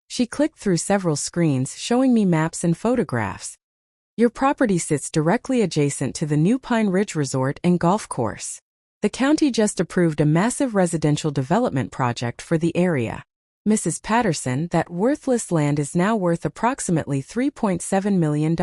She clicked through several screens showing me maps and photographs. Your property sits directly adjacent to the new Pine Ridge Resort and Golf Course. The county just approved a massive residential development project for the area. Mrs. Patterson, that worthless land is now worth approximately $3.7 million.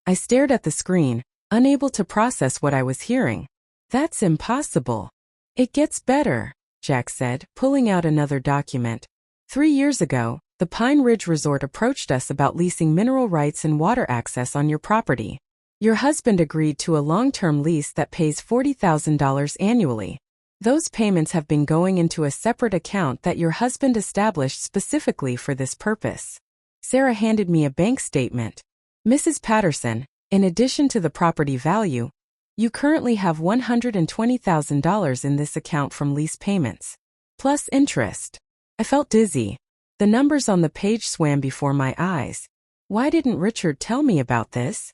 I stared at the screen, unable to process what I was hearing. That's impossible. It gets better, Jack said, pulling out another document. 3 years ago, the Pine Ridge Resort approached us about leasing mineral rights and water access on your property. Your husband agreed to a long-term lease that pays $40,000 annually. Those payments have been going into a separate account that your husband established specifically for this purpose. Sarah handed me a bank statement. Mrs. Patterson, in addition to the property value, you currently have $120,000 in this account from lease payments, plus interest. I felt dizzy. The numbers on the page swam before my eyes. Why didn't Richard tell me about this?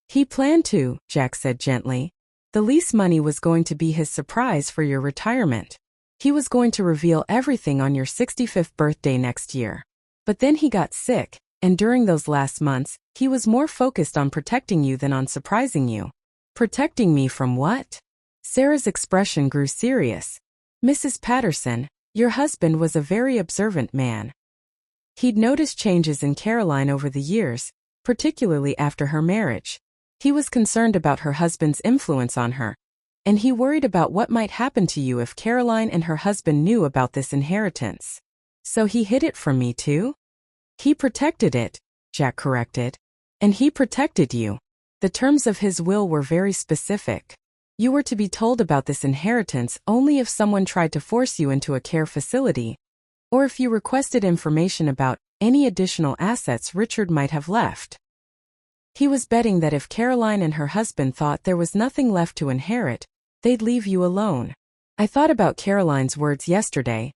He planned to, Jack said gently. The lease money was going to be his surprise for your retirement. He was going to reveal everything on your 65th birthday next year. But then he got sick, and during those last months, he was more focused on protecting you than on surprising you. Protecting me from what? Sarah's expression grew serious. Mrs. Patterson, your husband was a very observant man. He'd noticed changes in Caroline over the years, particularly after her marriage. He was concerned about her husband's influence on her, and he worried about what might happen to you if Caroline and her husband knew about this inheritance. So he hid it from me too? He protected it, Jack corrected. And he protected you. The terms of his will were very specific. You were to be told about this inheritance only if someone tried to force you into a care facility, or if you requested information about any additional assets Richard might have left. He was betting that if Caroline and her husband thought there was nothing left to inherit, they'd leave you alone. I thought about Caroline's words yesterday.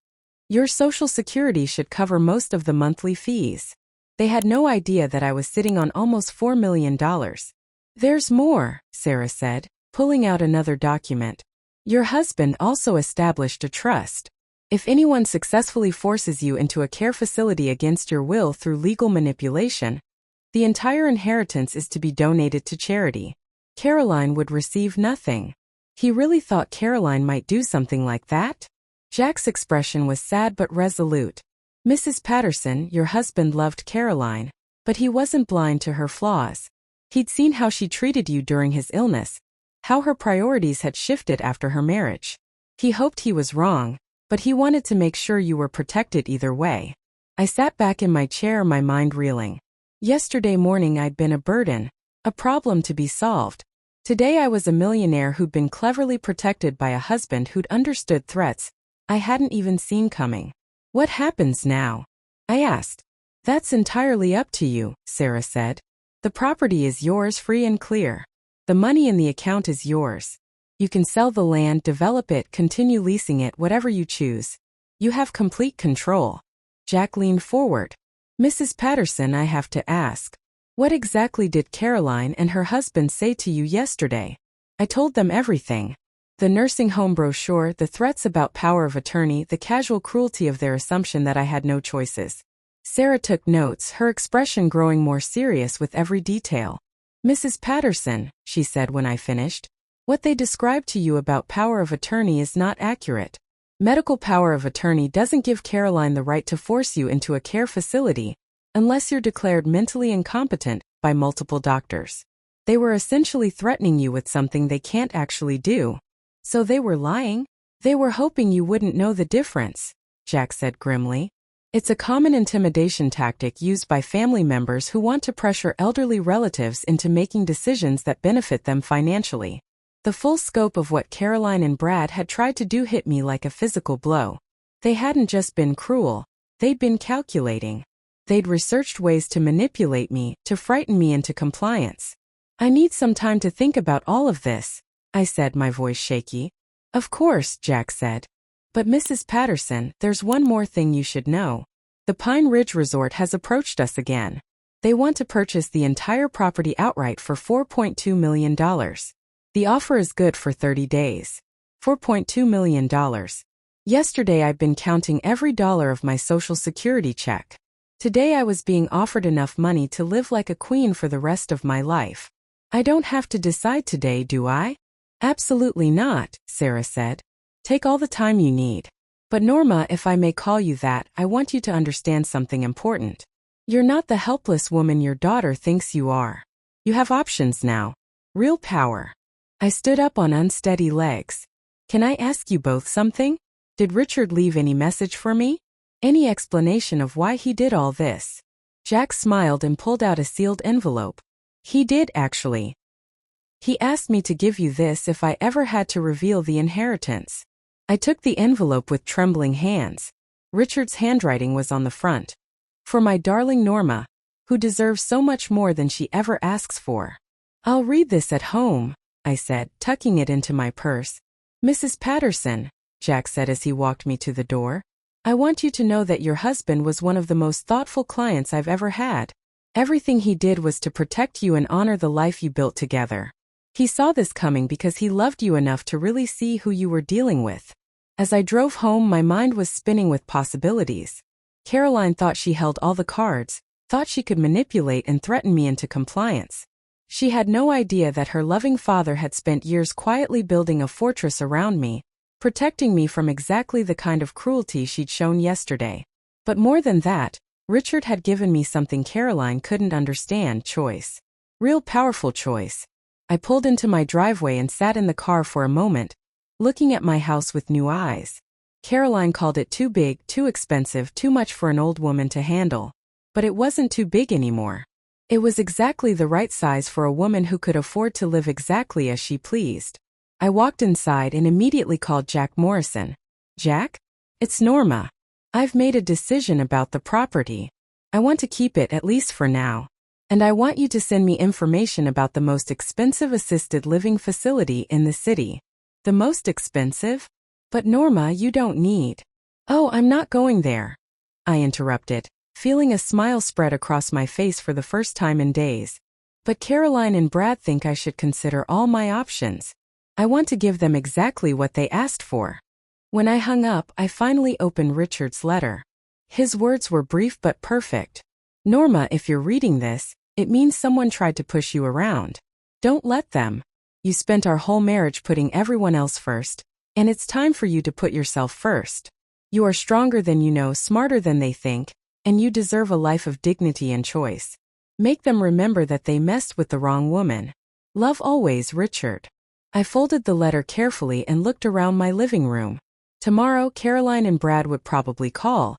Your Social Security should cover most of the monthly fees. They had no idea that I was sitting on almost $4 million. There's more, Sarah said, pulling out another document. Your husband also established a trust. If anyone successfully forces you into a care facility against your will through legal manipulation, the entire inheritance is to be donated to charity. Caroline would receive nothing. He really thought Caroline might do something like that? Jack's expression was sad but resolute. Mrs. Patterson, your husband loved Caroline, but he wasn't blind to her flaws. He'd seen how she treated you during his illness, how her priorities had shifted after her marriage. He hoped he was wrong, but he wanted to make sure you were protected either way. I sat back in my chair, my mind reeling. Yesterday morning I'd been a burden, a problem to be solved. Today I was a millionaire who'd been cleverly protected by a husband who'd understood threats I hadn't even seen coming. What happens now? I asked. That's entirely up to you, Sarah said. The property is yours free and clear. The money in the account is yours. You can sell the land, develop it, continue leasing it, whatever you choose. You have complete control. Jack leaned forward. Mrs. Patterson, I have to ask. What exactly did Caroline and her husband say to you yesterday? I told them everything. The nursing home brochure, the threats about power of attorney, the casual cruelty of their assumption that I had no choices. Sarah took notes, her expression growing more serious with every detail. Mrs. Patterson, she said when I finished, what they described to you about power of attorney is not accurate. Medical power of attorney doesn't give Caroline the right to force you into a care facility unless you're declared mentally incompetent by multiple doctors. They were essentially threatening you with something they can't actually do. So they were lying? They were hoping you wouldn't know the difference, Jack said grimly. It's a common intimidation tactic used by family members who want to pressure elderly relatives into making decisions that benefit them financially. The full scope of what Caroline and Brad had tried to do hit me like a physical blow. They hadn't just been cruel, they'd been calculating. They'd researched ways to manipulate me, to frighten me into compliance. I need some time to think about all of this, I said, my voice shaky. Of course, Jack said. But Mrs. Patterson, there's one more thing you should know. The Pine Ridge Resort has approached us again. They want to purchase the entire property outright for $4.2 million. The offer is good for 30 days. $4.2 million. Yesterday I'd been counting every dollar of my Social Security check. Today I was being offered enough money to live like a queen for the rest of my life. I don't have to decide today, do I? Absolutely not, Sarah said. Take all the time you need. But Norma, if I may call you that, I want you to understand something important. You're not the helpless woman your daughter thinks you are. You have options now. Real power. I stood up on unsteady legs. Can I ask you both something? Did Richard leave any message for me? Any explanation of why he did all this? Jack smiled and pulled out a sealed envelope. He did, actually. He asked me to give you this if I ever had to reveal the inheritance. I took the envelope with trembling hands. Richard's handwriting was on the front. For my darling Norma, who deserves so much more than she ever asks for. I'll read this at home, I said, tucking it into my purse. Mrs. Patterson, Jack said as he walked me to the door, I want you to know that your husband was one of the most thoughtful clients I've ever had. Everything he did was to protect you and honor the life you built together. He saw this coming because he loved you enough to really see who you were dealing with. As I drove home, my mind was spinning with possibilities. Caroline thought she held all the cards, thought she could manipulate and threaten me into compliance. She had no idea that her loving father had spent years quietly building a fortress around me, protecting me from exactly the kind of cruelty she'd shown yesterday. But more than that, Richard had given me something Caroline couldn't understand: choice. Real powerful choice. I pulled into my driveway and sat in the car for a moment, looking at my house with new eyes. Caroline called it too big, too expensive, too much for an old woman to handle. But it wasn't too big anymore. It was exactly the right size for a woman who could afford to live exactly as she pleased. I walked inside and immediately called Jack Morrison. Jack? It's Norma. I've made a decision about the property. I want to keep it, at least for now. And I want you to send me information about the most expensive assisted living facility in the city. The most expensive? But Norma, you don't need. Oh, I'm not going there, I interrupted, feeling a smile spread across my face for the first time in days. But Caroline and Brad think I should consider all my options. I want to give them exactly what they asked for. When I hung up, I finally opened Richard's letter. His words were brief but perfect. Norma, if you're reading this, it means someone tried to push you around. Don't let them. You spent our whole marriage putting everyone else first, and it's time for you to put yourself first. You are stronger than you know, smarter than they think, and you deserve a life of dignity and choice. Make them remember that they messed with the wrong woman. Love always, Richard. I folded the letter carefully and looked around my living room. Tomorrow, Caroline and Brad would probably call,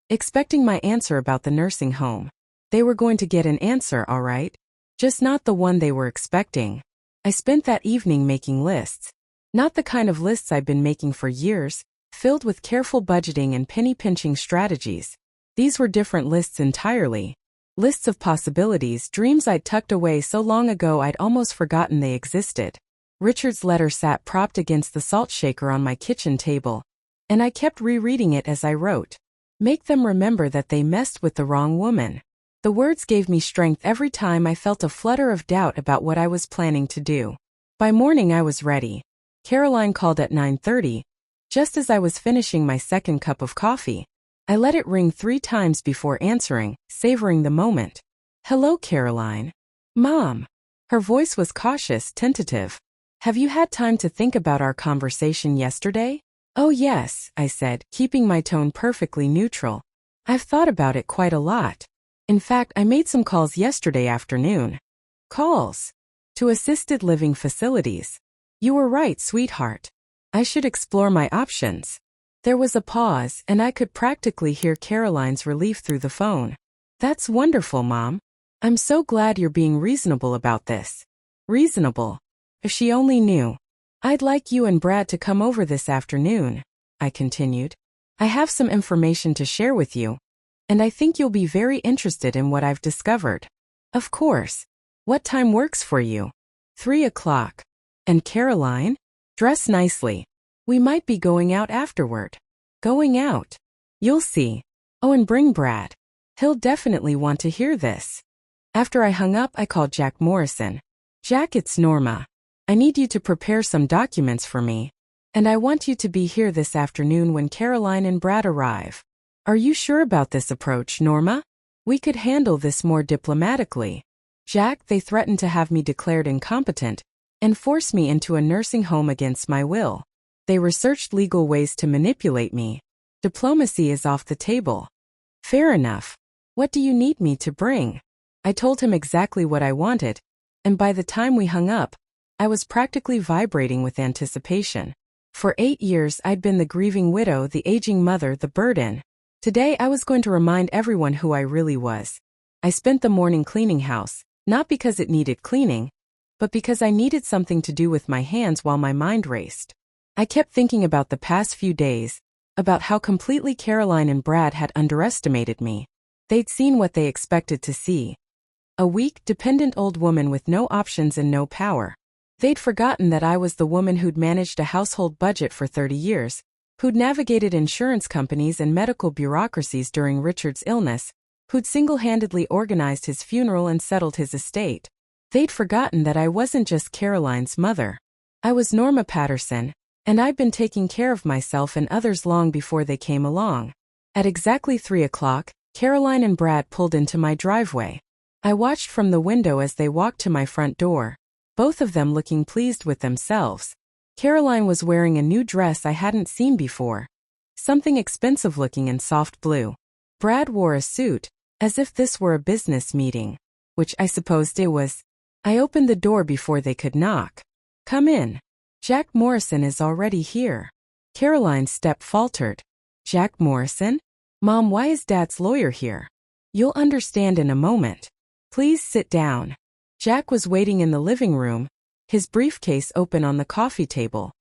expecting my answer about the nursing home. They were going to get an answer, all right, just not the one they were expecting. I spent that evening making lists. Not the kind of lists I've been making for years, filled with careful budgeting and penny-pinching strategies. These were different lists entirely. Lists of possibilities, dreams I'd tucked away so long ago I'd almost forgotten they existed. Richard's letter sat propped against the salt shaker on my kitchen table, and I kept rereading it as I wrote. Make them remember that they messed with the wrong woman. The words gave me strength every time I felt a flutter of doubt about what I was planning to do. By morning I was ready. Caroline called at 9:30, just as I was finishing my second cup of coffee. I let it ring 3 times before answering, savoring the moment. Hello, Caroline. Mom. Her voice was cautious, tentative. Have you had time to think about our conversation yesterday? Oh yes, I said, keeping my tone perfectly neutral. I've thought about it quite a lot. In fact, I made some calls yesterday afternoon. Calls? To assisted living facilities. You were right, sweetheart. I should explore my options. There was a pause, and I could practically hear Caroline's relief through the phone. That's wonderful, Mom. I'm so glad you're being reasonable about this. Reasonable. If she only knew. I'd like you and Brad to come over this afternoon, I continued. I have some information to share with you, and I think you'll be very interested in what I've discovered. Of course. What time works for you? 3 o'clock. And Caroline? Dress nicely. We might be going out afterward. Going out? You'll see. Oh, and bring Brad. He'll definitely want to hear this. After I hung up, I called Jack Morrison. Jack, it's Norma. I need you to prepare some documents for me. And I want you to be here this afternoon when Caroline and Brad arrive. Are you sure about this approach, Norma? We could handle this more diplomatically. Jack, they threatened to have me declared incompetent and force me into a nursing home against my will. They researched legal ways to manipulate me. Diplomacy is off the table. Fair enough. What do you need me to bring? I told him exactly what I wanted, and by the time we hung up, I was practically vibrating with anticipation. For 8 years I'd been the grieving widow, the aging mother, the burden. Today I was going to remind everyone who I really was. I spent the morning cleaning house, not because it needed cleaning, but because I needed something to do with my hands while my mind raced. I kept thinking about the past few days, about how completely Caroline and Brad had underestimated me. They'd seen what they expected to see. A weak, dependent old woman with no options and no power. They'd forgotten that I was the woman who'd managed a household budget for 30 years, who'd navigated insurance companies and medical bureaucracies during Richard's illness, who'd single-handedly organized his funeral and settled his estate. They'd forgotten that I wasn't just Caroline's mother. I was Norma Patterson, and I'd been taking care of myself and others long before they came along. At exactly 3 o'clock, Caroline and Brad pulled into my driveway. I watched from the window as they walked to my front door, both of them looking pleased with themselves. Caroline was wearing a new dress I hadn't seen before, something expensive-looking and soft blue. Brad wore a suit, as if this were a business meeting, which I supposed it was. I opened the door before they could knock. Come in. Jack Morrison is already here. Caroline's step faltered. Jack Morrison? Mom, why is Dad's lawyer here? You'll understand in a moment. Please sit down. Jack was waiting in the living room, his briefcase open on the coffee table.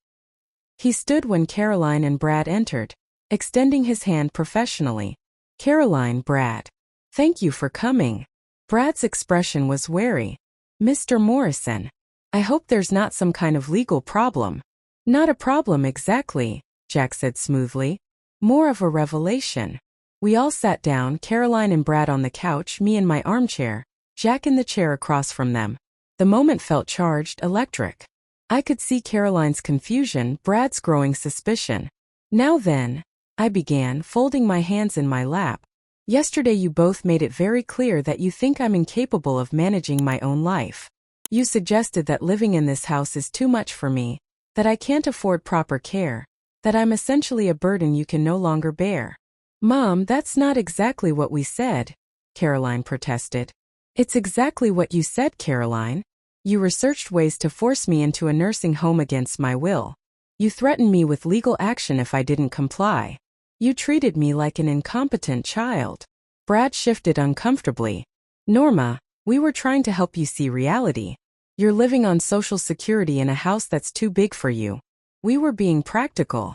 He stood when Caroline and Brad entered, extending his hand professionally. Caroline, Brad. Thank you for coming. Brad's expression was wary. Mr. Morrison. I hope there's not some kind of legal problem. Not a problem exactly, Jack said smoothly. More of a revelation. We all sat down, Caroline and Brad on the couch, me in my armchair, Jack in the chair across from them. The moment felt charged, electric. I could see Caroline's confusion, Brad's growing suspicion. Now then, I began, folding my hands in my lap. Yesterday you both made it very clear that you think I'm incapable of managing my own life. You suggested that living in this house is too much for me, that I can't afford proper care, that I'm essentially a burden you can no longer bear. Mom, that's not exactly what we said, Caroline protested. It's exactly what you said, Caroline. You researched ways to force me into a nursing home against my will. You threatened me with legal action if I didn't comply. You treated me like an incompetent child. Brad shifted uncomfortably. Norma, we were trying to help you see reality. You're living on Social Security in a house that's too big for you. We were being practical.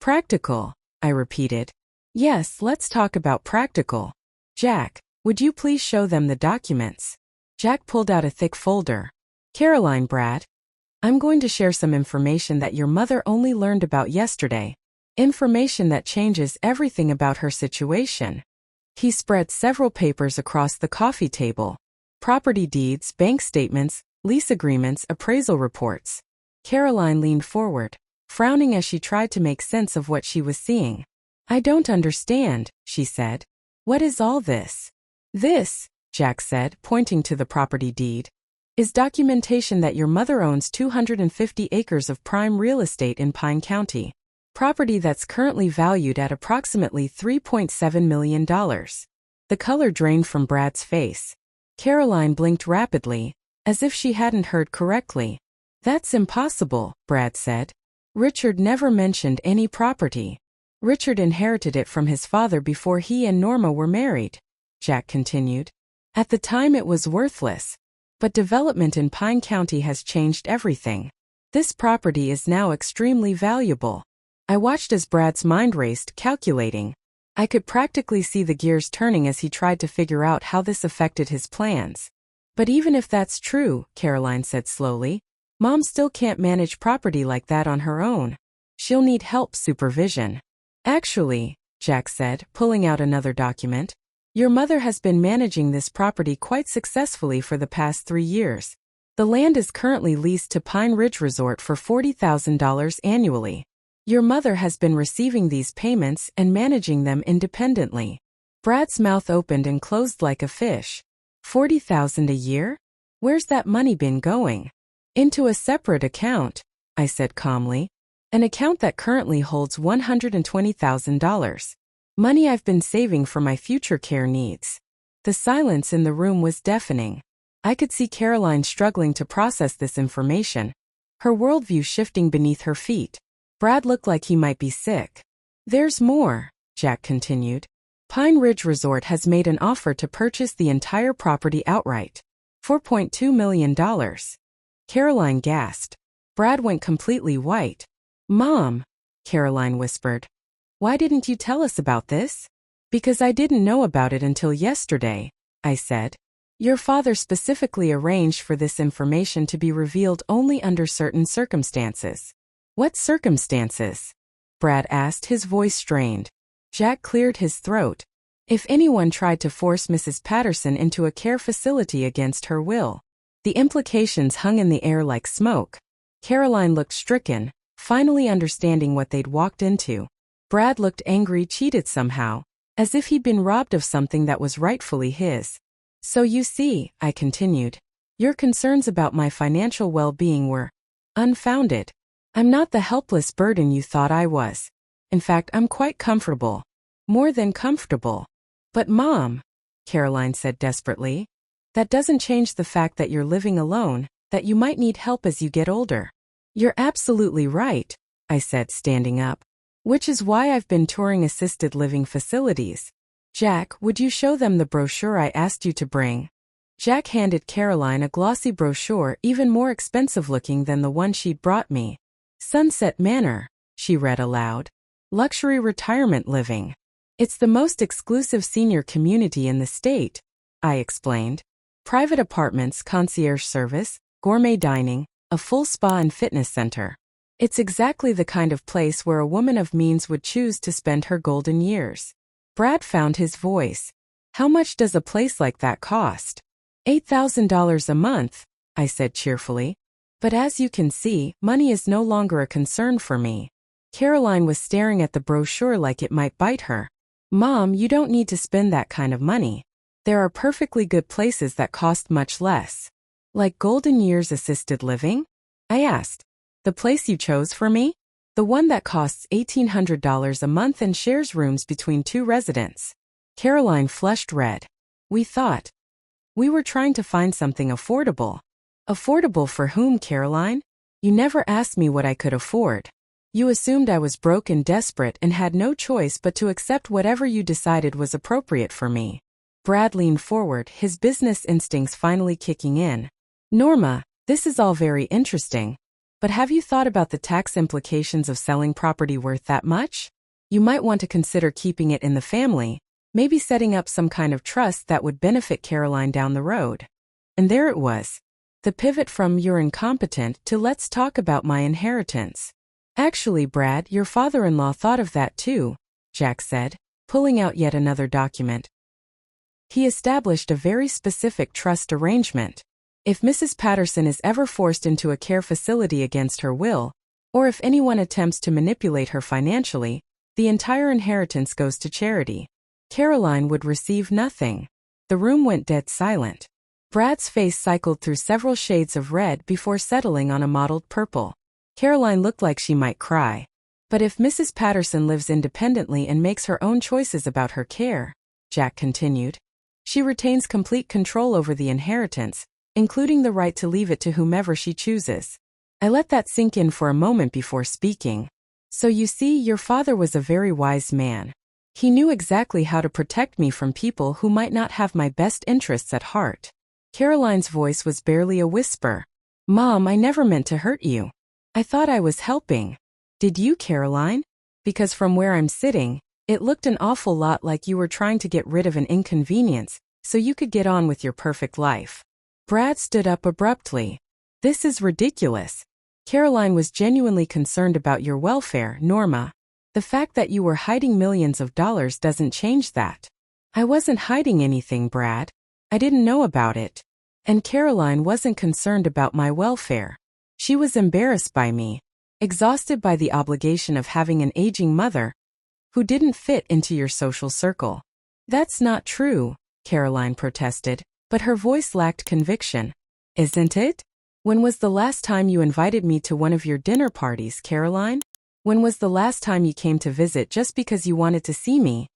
Practical, I repeated. Yes, let's talk about practical. Jack, would you please show them the documents? Jack pulled out a thick folder. Caroline, Brad. I'm going to share some information that your mother only learned about yesterday. Information that changes everything about her situation. He spread several papers across the coffee table. Property deeds, bank statements, lease agreements, appraisal reports. Caroline leaned forward, frowning as she tried to make sense of what she was seeing. I don't understand, she said. What is all this? This, Jack said, pointing to the property deed, is documentation that your mother owns 250 acres of prime real estate in Pine County. Property that's currently valued at approximately $3.7 million. The color drained from Brad's face. Caroline blinked rapidly, as if she hadn't heard correctly. That's impossible, Brad said. Richard never mentioned any property. Richard inherited it from his father before he and Norma were married, Jack continued. At the time it was worthless. But development in Pine County has changed everything. This property is now extremely valuable. I watched as Brad's mind raced, calculating. I could practically see the gears turning as he tried to figure out how this affected his plans. But even if that's true, Caroline said slowly, Mom still can't manage property like that on her own. She'll need help, supervision. Actually, Jack said, pulling out another document, your mother has been managing this property quite successfully for the past 3 years. The land is currently leased to Pine Ridge Resort for $40,000 annually. Your mother has been receiving these payments and managing them independently. Brad's mouth opened and closed like a fish. $40,000 a year? Where's that money been going? Into a separate account, I said calmly. An account that currently holds $120,000. Money I've been saving for my future care needs. The silence in the room was deafening. I could see Caroline struggling to process this information, her worldview shifting beneath her feet. Brad looked like he might be sick. There's more, Jack continued. Pine Ridge Resort has made an offer to purchase the entire property outright. $4.2 million. Caroline gasped. Brad went completely white. Mom, Caroline whispered. Why didn't you tell us about this? Because I didn't know about it until yesterday, I said. Your father specifically arranged for this information to be revealed only under certain circumstances. What circumstances? Brad asked, his voice strained. Jack cleared his throat. If anyone tried to force Mrs. Patterson into a care facility against her will. The implications hung in the air like smoke. Caroline looked stricken, finally understanding what they'd walked into. Brad looked angry, cheated somehow, as if he'd been robbed of something that was rightfully his. So you see, I continued, your concerns about my financial well-being were unfounded. I'm not the helpless burden you thought I was. In fact, I'm quite comfortable. More than comfortable. But Mom, Caroline said desperately, that doesn't change the fact that you're living alone, that you might need help as you get older. You're absolutely right, I said, standing up. Which is why I've been touring assisted living facilities. Jack, would you show them the brochure I asked you to bring? Jack handed Caroline a glossy brochure even more expensive looking than the one she'd brought me. Sunset Manor, she read aloud. Luxury retirement living. It's the most exclusive senior community in the state, I explained. Private apartments, concierge service, gourmet dining, a full spa and fitness center. It's exactly the kind of place where a woman of means would choose to spend her golden years. Brad found his voice. How much does a place like that cost? $8,000 a month, I said cheerfully. But as you can see, money is no longer a concern for me. Caroline was staring at the brochure like it might bite her. Mom, you don't need to spend that kind of money. There are perfectly good places that cost much less. Like Golden Years Assisted Living? I asked. The place you chose for me? The one that costs $1,800 a month and shares rooms between two residents. Caroline flushed red. We were trying to find something affordable. Affordable for whom, Caroline? You never asked me what I could afford. You assumed I was broke and desperate and had no choice but to accept whatever you decided was appropriate for me. Brad leaned forward, his business instincts finally kicking in. Norma, this is all very interesting. But have you thought about the tax implications of selling property worth that much? You might want to consider keeping it in the family, maybe setting up some kind of trust that would benefit Caroline down the road. And there it was. The pivot from you're incompetent to let's talk about my inheritance. Actually, Brad, your father-in-law thought of that too, Jack said, pulling out yet another document. He established a very specific trust arrangement. If Mrs. Patterson is ever forced into a care facility against her will, or if anyone attempts to manipulate her financially, the entire inheritance goes to charity. Caroline would receive nothing. The room went dead silent. Brad's face cycled through several shades of red before settling on a mottled purple. Caroline looked like she might cry. But if Mrs. Patterson lives independently and makes her own choices about her care, Jack continued, she retains complete control over the inheritance, including the right to leave it to whomever she chooses. I let that sink in for a moment before speaking. So you see, your father was a very wise man. He knew exactly how to protect me from people who might not have my best interests at heart. Caroline's voice was barely a whisper. Mom, I never meant to hurt you. I thought I was helping. Did you, Caroline? Because from where I'm sitting, it looked an awful lot like you were trying to get rid of an inconvenience, so you could get on with your perfect life. Brad stood up abruptly. This is ridiculous. Caroline was genuinely concerned about your welfare, Norma. The fact that you were hiding millions of dollars doesn't change that. I wasn't hiding anything, Brad. I didn't know about it. And Caroline wasn't concerned about my welfare. She was embarrassed by me. exhausted by the obligation of having an aging mother who didn't fit into your social circle. That's not true, Caroline protested, but her voice lacked conviction. Isn't it? When was the last time you invited me to one of your dinner parties, Caroline? When was the last time you came to visit just because you wanted to see me,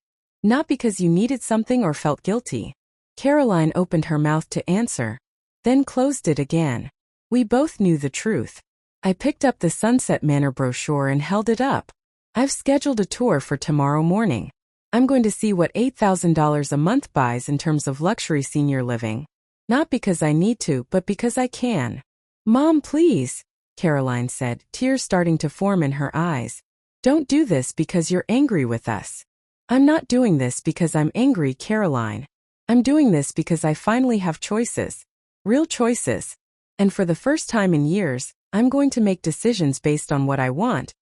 not because you needed something or felt guilty? Caroline opened her mouth to answer, then closed it again. We both knew the truth. I picked up the Sunset Manor brochure and held it up. I've scheduled a tour for tomorrow morning. I'm going to see what $8,000 a month buys in terms of luxury senior living. Not because I need to, but because I can. Mom, please, Caroline said, tears starting to form in her eyes. Don't do this because you're angry with us. I'm not doing this because I'm angry, Caroline. I'm doing this because I finally have choices. Real choices. And for the first time in years, I'm going to make decisions based on what I want,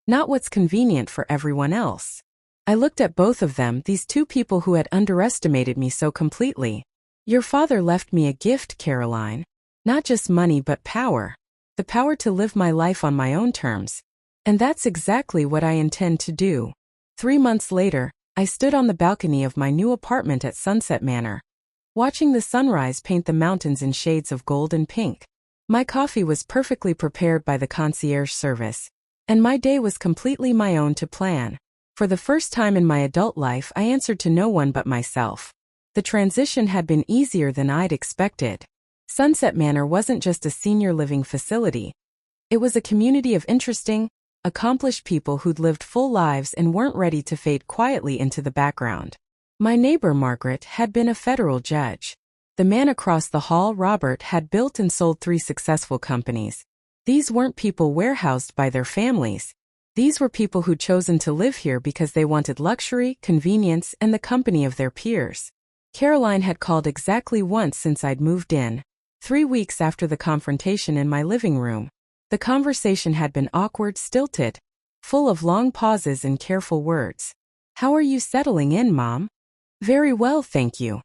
not what's convenient for everyone else. I looked at both of them, these two people who had underestimated me so completely. Your father left me a gift, Caroline. Not just money but power. The power to live my life on my own terms. And that's exactly what I intend to do. 3 months later, I stood on the balcony of my new apartment at Sunset Manor, watching the sunrise paint the mountains in shades of gold and pink. My coffee was perfectly prepared by the concierge service, and my day was completely my own to plan. For the first time in my adult life, I answered to no one but myself. The transition had been easier than I'd expected. Sunset Manor wasn't just a senior living facility. It was a community of interesting, accomplished people who'd lived full lives and weren't ready to fade quietly into the background. My neighbor, Margaret, had been a federal judge. The man across the hall, Robert, had built and sold 3 successful companies. These weren't people warehoused by their families. These were people who'd chosen to live here because they wanted luxury, convenience, and the company of their peers. Caroline had called exactly once since I'd moved in, 3 weeks after the confrontation in my living room. The conversation had been awkward, stilted, full of long pauses and careful words. How are you settling in, Mom? Very well, thank you.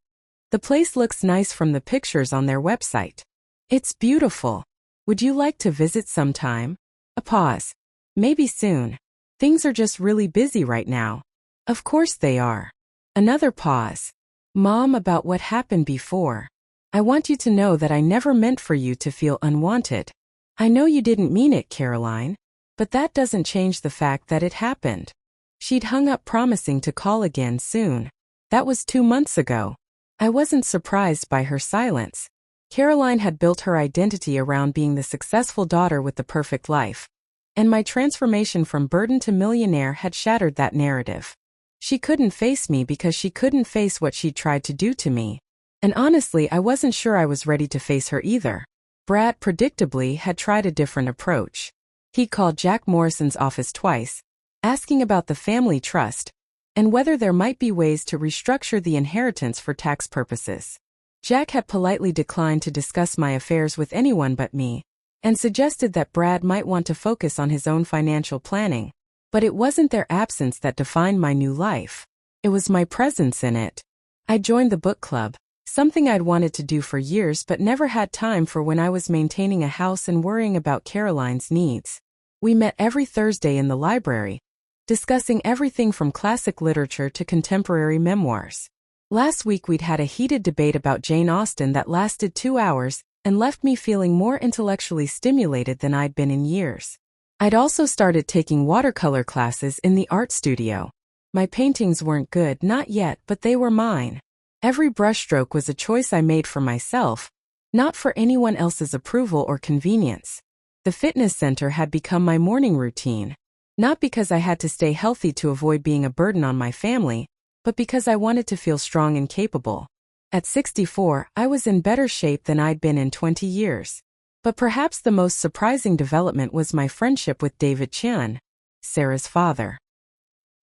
The place looks nice from the pictures on their website. It's beautiful. Would you like to visit sometime? A pause. Maybe soon. Things are just really busy right now. Of course they are. Another pause. Mom, about what happened before. I want you to know that I never meant for you to feel unwanted. I know you didn't mean it, Caroline, but that doesn't change the fact that it happened. She'd hung up, promising to call again soon. That was 2 months ago. I wasn't surprised by her silence. Caroline had built her identity around being the successful daughter with the perfect life. And my transformation from burden to millionaire had shattered that narrative. She couldn't face me because she couldn't face what she'd tried to do to me. And honestly, I wasn't sure I was ready to face her either. Brad, predictably, had tried a different approach. He called Jack Morrison's office twice, asking about the family trust, and whether there might be ways to restructure the inheritance for tax purposes. Jack had politely declined to discuss my affairs with anyone but me, and suggested that Brad might want to focus on his own financial planning. But it wasn't their absence that defined my new life. It was my presence in it. I joined the book club, something I'd wanted to do for years but never had time for when I was maintaining a house and worrying about Caroline's needs. We met every Thursday in the library, discussing everything from classic literature to contemporary memoirs. Last week we'd had a heated debate about Jane Austen that lasted 2 hours and left me feeling more intellectually stimulated than I'd been in years. I'd also started taking watercolor classes in the art studio. My paintings weren't good, not yet, but they were mine. Every brushstroke was a choice I made for myself, not for anyone else's approval or convenience. The fitness center had become my morning routine. Not because I had to stay healthy to avoid being a burden on my family, but because I wanted to feel strong and capable. At 64, I was in better shape than I'd been in 20 years. But perhaps the most surprising development was my friendship with David Chun, Sarah's father.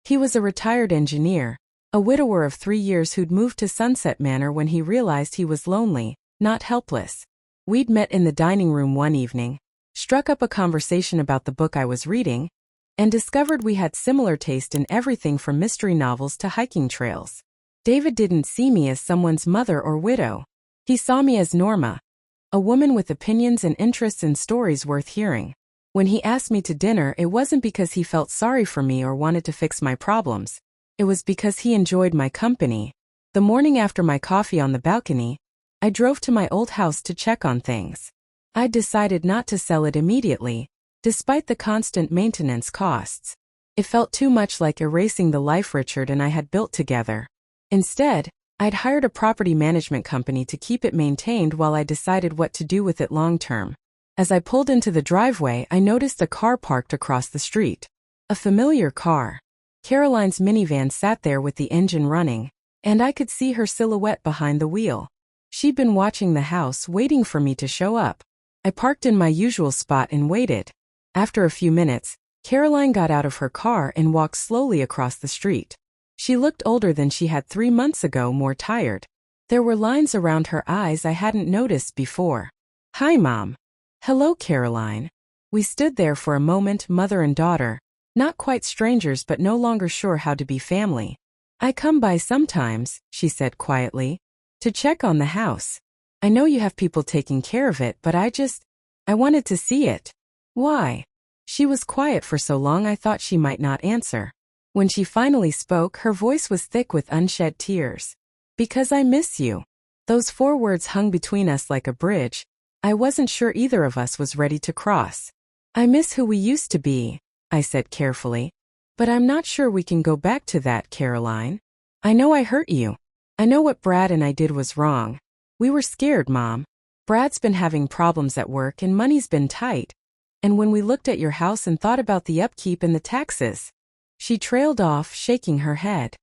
He was a retired engineer, a widower of 3 years who'd moved to Sunset Manor when he realized he was lonely, not helpless. We'd met in the dining room one evening, struck up a conversation about the book I was reading, and discovered we had similar taste in everything from mystery novels to hiking trails. David didn't see me as someone's mother or widow. He saw me as Norma, a woman with opinions and interests in stories worth hearing. When he asked me to dinner, it wasn't because he felt sorry for me or wanted to fix my problems. It was because he enjoyed my company. The morning after my coffee on the balcony, I drove to my old house to check on things. I decided not to sell it immediately, despite the constant maintenance costs. It felt too much like erasing the life Richard and I had built together. Instead, I'd hired a property management company to keep it maintained while I decided what to do with it long term. As I pulled into the driveway, I noticed a car parked across the street. A familiar car. Caroline's minivan sat there with the engine running, and I could see her silhouette behind the wheel. She'd been watching the house, waiting for me to show up. I parked in my usual spot and waited. After a few minutes, Caroline got out of her car and walked slowly across the street. She looked older than she had 3 months ago, more tired. There were lines around her eyes I hadn't noticed before. "Hi, Mom." "Hello, Caroline." We stood there for a moment, mother and daughter, not quite strangers but no longer sure how to be family. "I come by sometimes," she said quietly, "to check on the house. I know you have people taking care of it, but I wanted to see it." "Why?" She was quiet for so long I thought she might not answer. When she finally spoke, her voice was thick with unshed tears. "Because I miss you." Those 4 words hung between us like a bridge. I wasn't sure either of us was ready to cross. "I miss who we used to be," I said carefully. "But I'm not sure we can go back to that, Caroline. I know I hurt you. I know what Brad and I did was wrong. We were scared, Mom. Brad's been having problems at work and money's been tight. And when we looked at your house and thought about the upkeep and the taxes." She trailed off, shaking her head.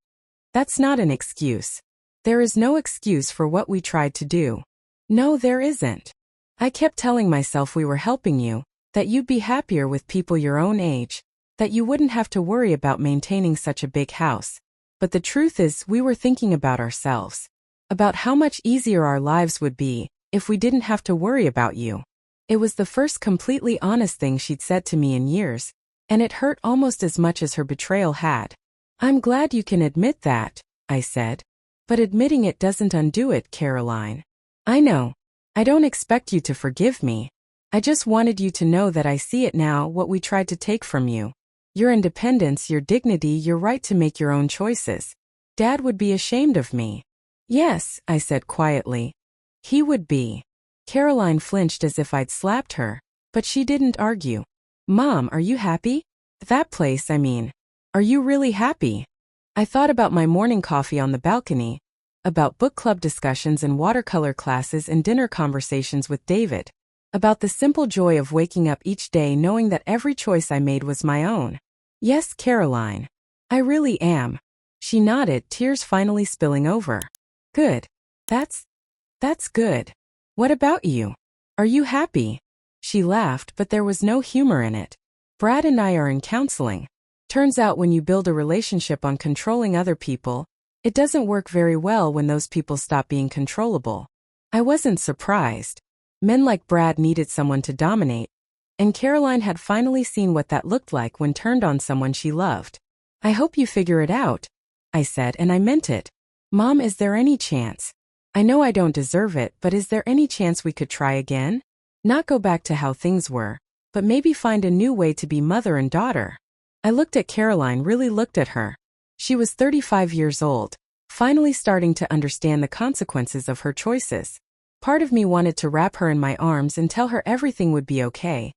"That's not an excuse. There is no excuse for what we tried to do." "No, there isn't. I kept telling myself we were helping you, that you'd be happier with people your own age, that you wouldn't have to worry about maintaining such a big house. But the truth is, we were thinking about ourselves, about how much easier our lives would be if we didn't have to worry about you." It was the first completely honest thing she'd said to me in years, and it hurt almost as much as her betrayal had. "I'm glad you can admit that," I said. "But admitting it doesn't undo it, Caroline. I know. I don't expect you to forgive me. I just wanted you to know that I see it now, what we tried to take from you. Your independence, your dignity, your right to make your own choices. Dad would be ashamed of me." "Yes," I said quietly. "He would be." Caroline flinched as if I'd slapped her, but she didn't argue. "Mom, are you happy? That place, I mean. Are you really happy?" I thought about my morning coffee on the balcony, about book club discussions and watercolor classes and dinner conversations with David, about the simple joy of waking up each day knowing that every choice I made was my own. "Yes, Caroline. I really am." She nodded, tears finally spilling over. "Good. That's good. What about you? Are you happy?" She laughed, but there was no humor in it. "Brad and I are in counseling. Turns out when you build a relationship on controlling other people, it doesn't work very well when those people stop being controllable." I wasn't surprised. Men like Brad needed someone to dominate, and Caroline had finally seen what that looked like when turned on someone she loved. "I hope you figure it out," I said, and I meant it. "Mom, is there any chance? I know I don't deserve it, but is there any chance we could try again? Not go back to how things were, but maybe find a new way to be mother and daughter." I looked at Caroline, really looked at her. She was 35 years old, finally starting to understand the consequences of her choices. Part of me wanted to wrap her in my arms and tell her everything would be okay,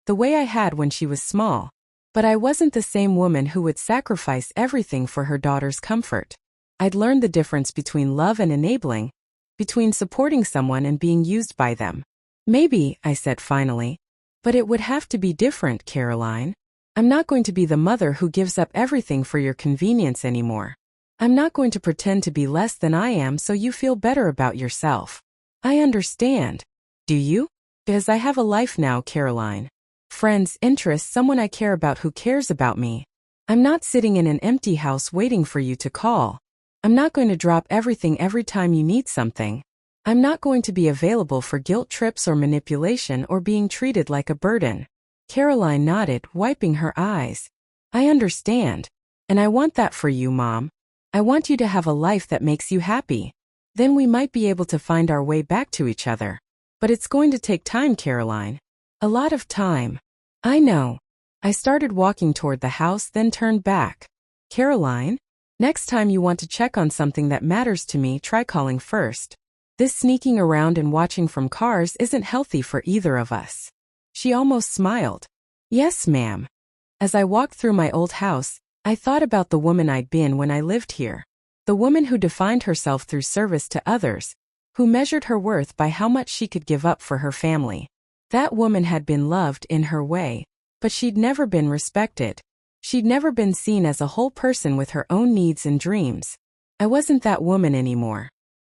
the way I had when she was small. But I wasn't the same woman who would sacrifice everything for her daughter's comfort. I'd learned the difference between love and enabling, between supporting someone and being used by them. "Maybe," I said finally. "But it would have to be different, Caroline. I'm not going to be the mother who gives up everything for your convenience anymore. I'm not going to pretend to be less than I am so you feel better about yourself." "I understand." "Do you?" "Because I have a life now, Caroline. Friends, interests, someone I care about who cares about me. I'm not sitting in an empty house waiting for you to call. I'm not going to drop everything every time you need something. I'm not going to be available for guilt trips or manipulation or being treated like a burden." Caroline nodded, wiping her eyes. "I understand. And I want that for you, Mom. I want you to have a life that makes you happy. Then we might be able to find our way back to each other. But it's going to take time, Caroline. A lot of time." I know. I started walking toward the house, then turned back. Caroline? Next time you want to check on something that matters to me, try calling first. This sneaking around and watching from cars isn't healthy for either of us. She almost smiled. Yes, ma'am. As I walked through my old house, I thought about the woman I'd been when I lived here. The woman who defined herself through service to others, who measured her worth by how much she could give up for her family. That woman had been loved in her way, but she'd never been respected. She'd never been seen as a whole person with her own needs and dreams. I wasn't that woman anymore.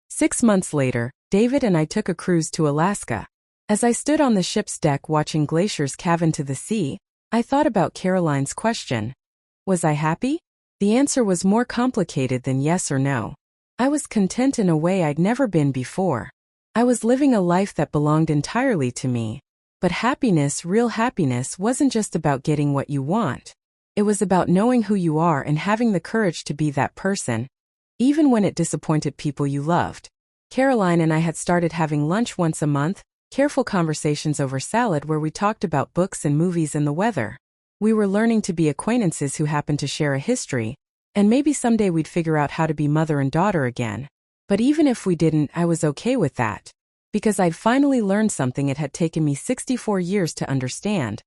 6 months later, David and I took a cruise to Alaska. As I stood on the ship's deck watching glaciers calve into the sea, I thought about Caroline's question. Was I happy? The answer was more complicated than yes or no. I was content in a way I'd never been before. I was living a life that belonged entirely to me. But happiness, real happiness, wasn't just about getting what you want. It was about knowing who you are and having the courage to be that person, even when it disappointed people you loved. Caroline and I had started having lunch once a month, careful conversations over salad where we talked about books and movies and the weather. We were learning to be acquaintances who happened to share a history, and maybe someday we'd figure out how to be mother and daughter again. But even if we didn't, I was okay with that. Because I'd finally learned something it had taken me 64 years to understand.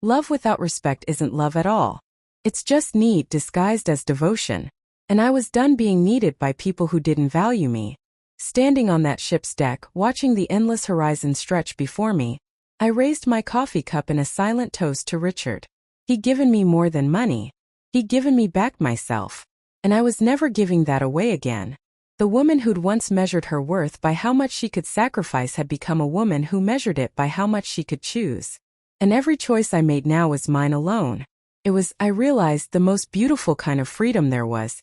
Love without respect isn't love at all. It's just need disguised as devotion. And I was done being needed by people who didn't value me. Standing on that ship's deck, watching the endless horizon stretch before me, I raised my coffee cup in a silent toast to Richard. He'd given me more than money. He'd given me back myself. And I was never giving that away again. The woman who'd once measured her worth by how much she could sacrifice had become a woman who measured it by how much she could choose. And every choice I made now was mine alone. It was, I realized, the most beautiful kind of freedom there was,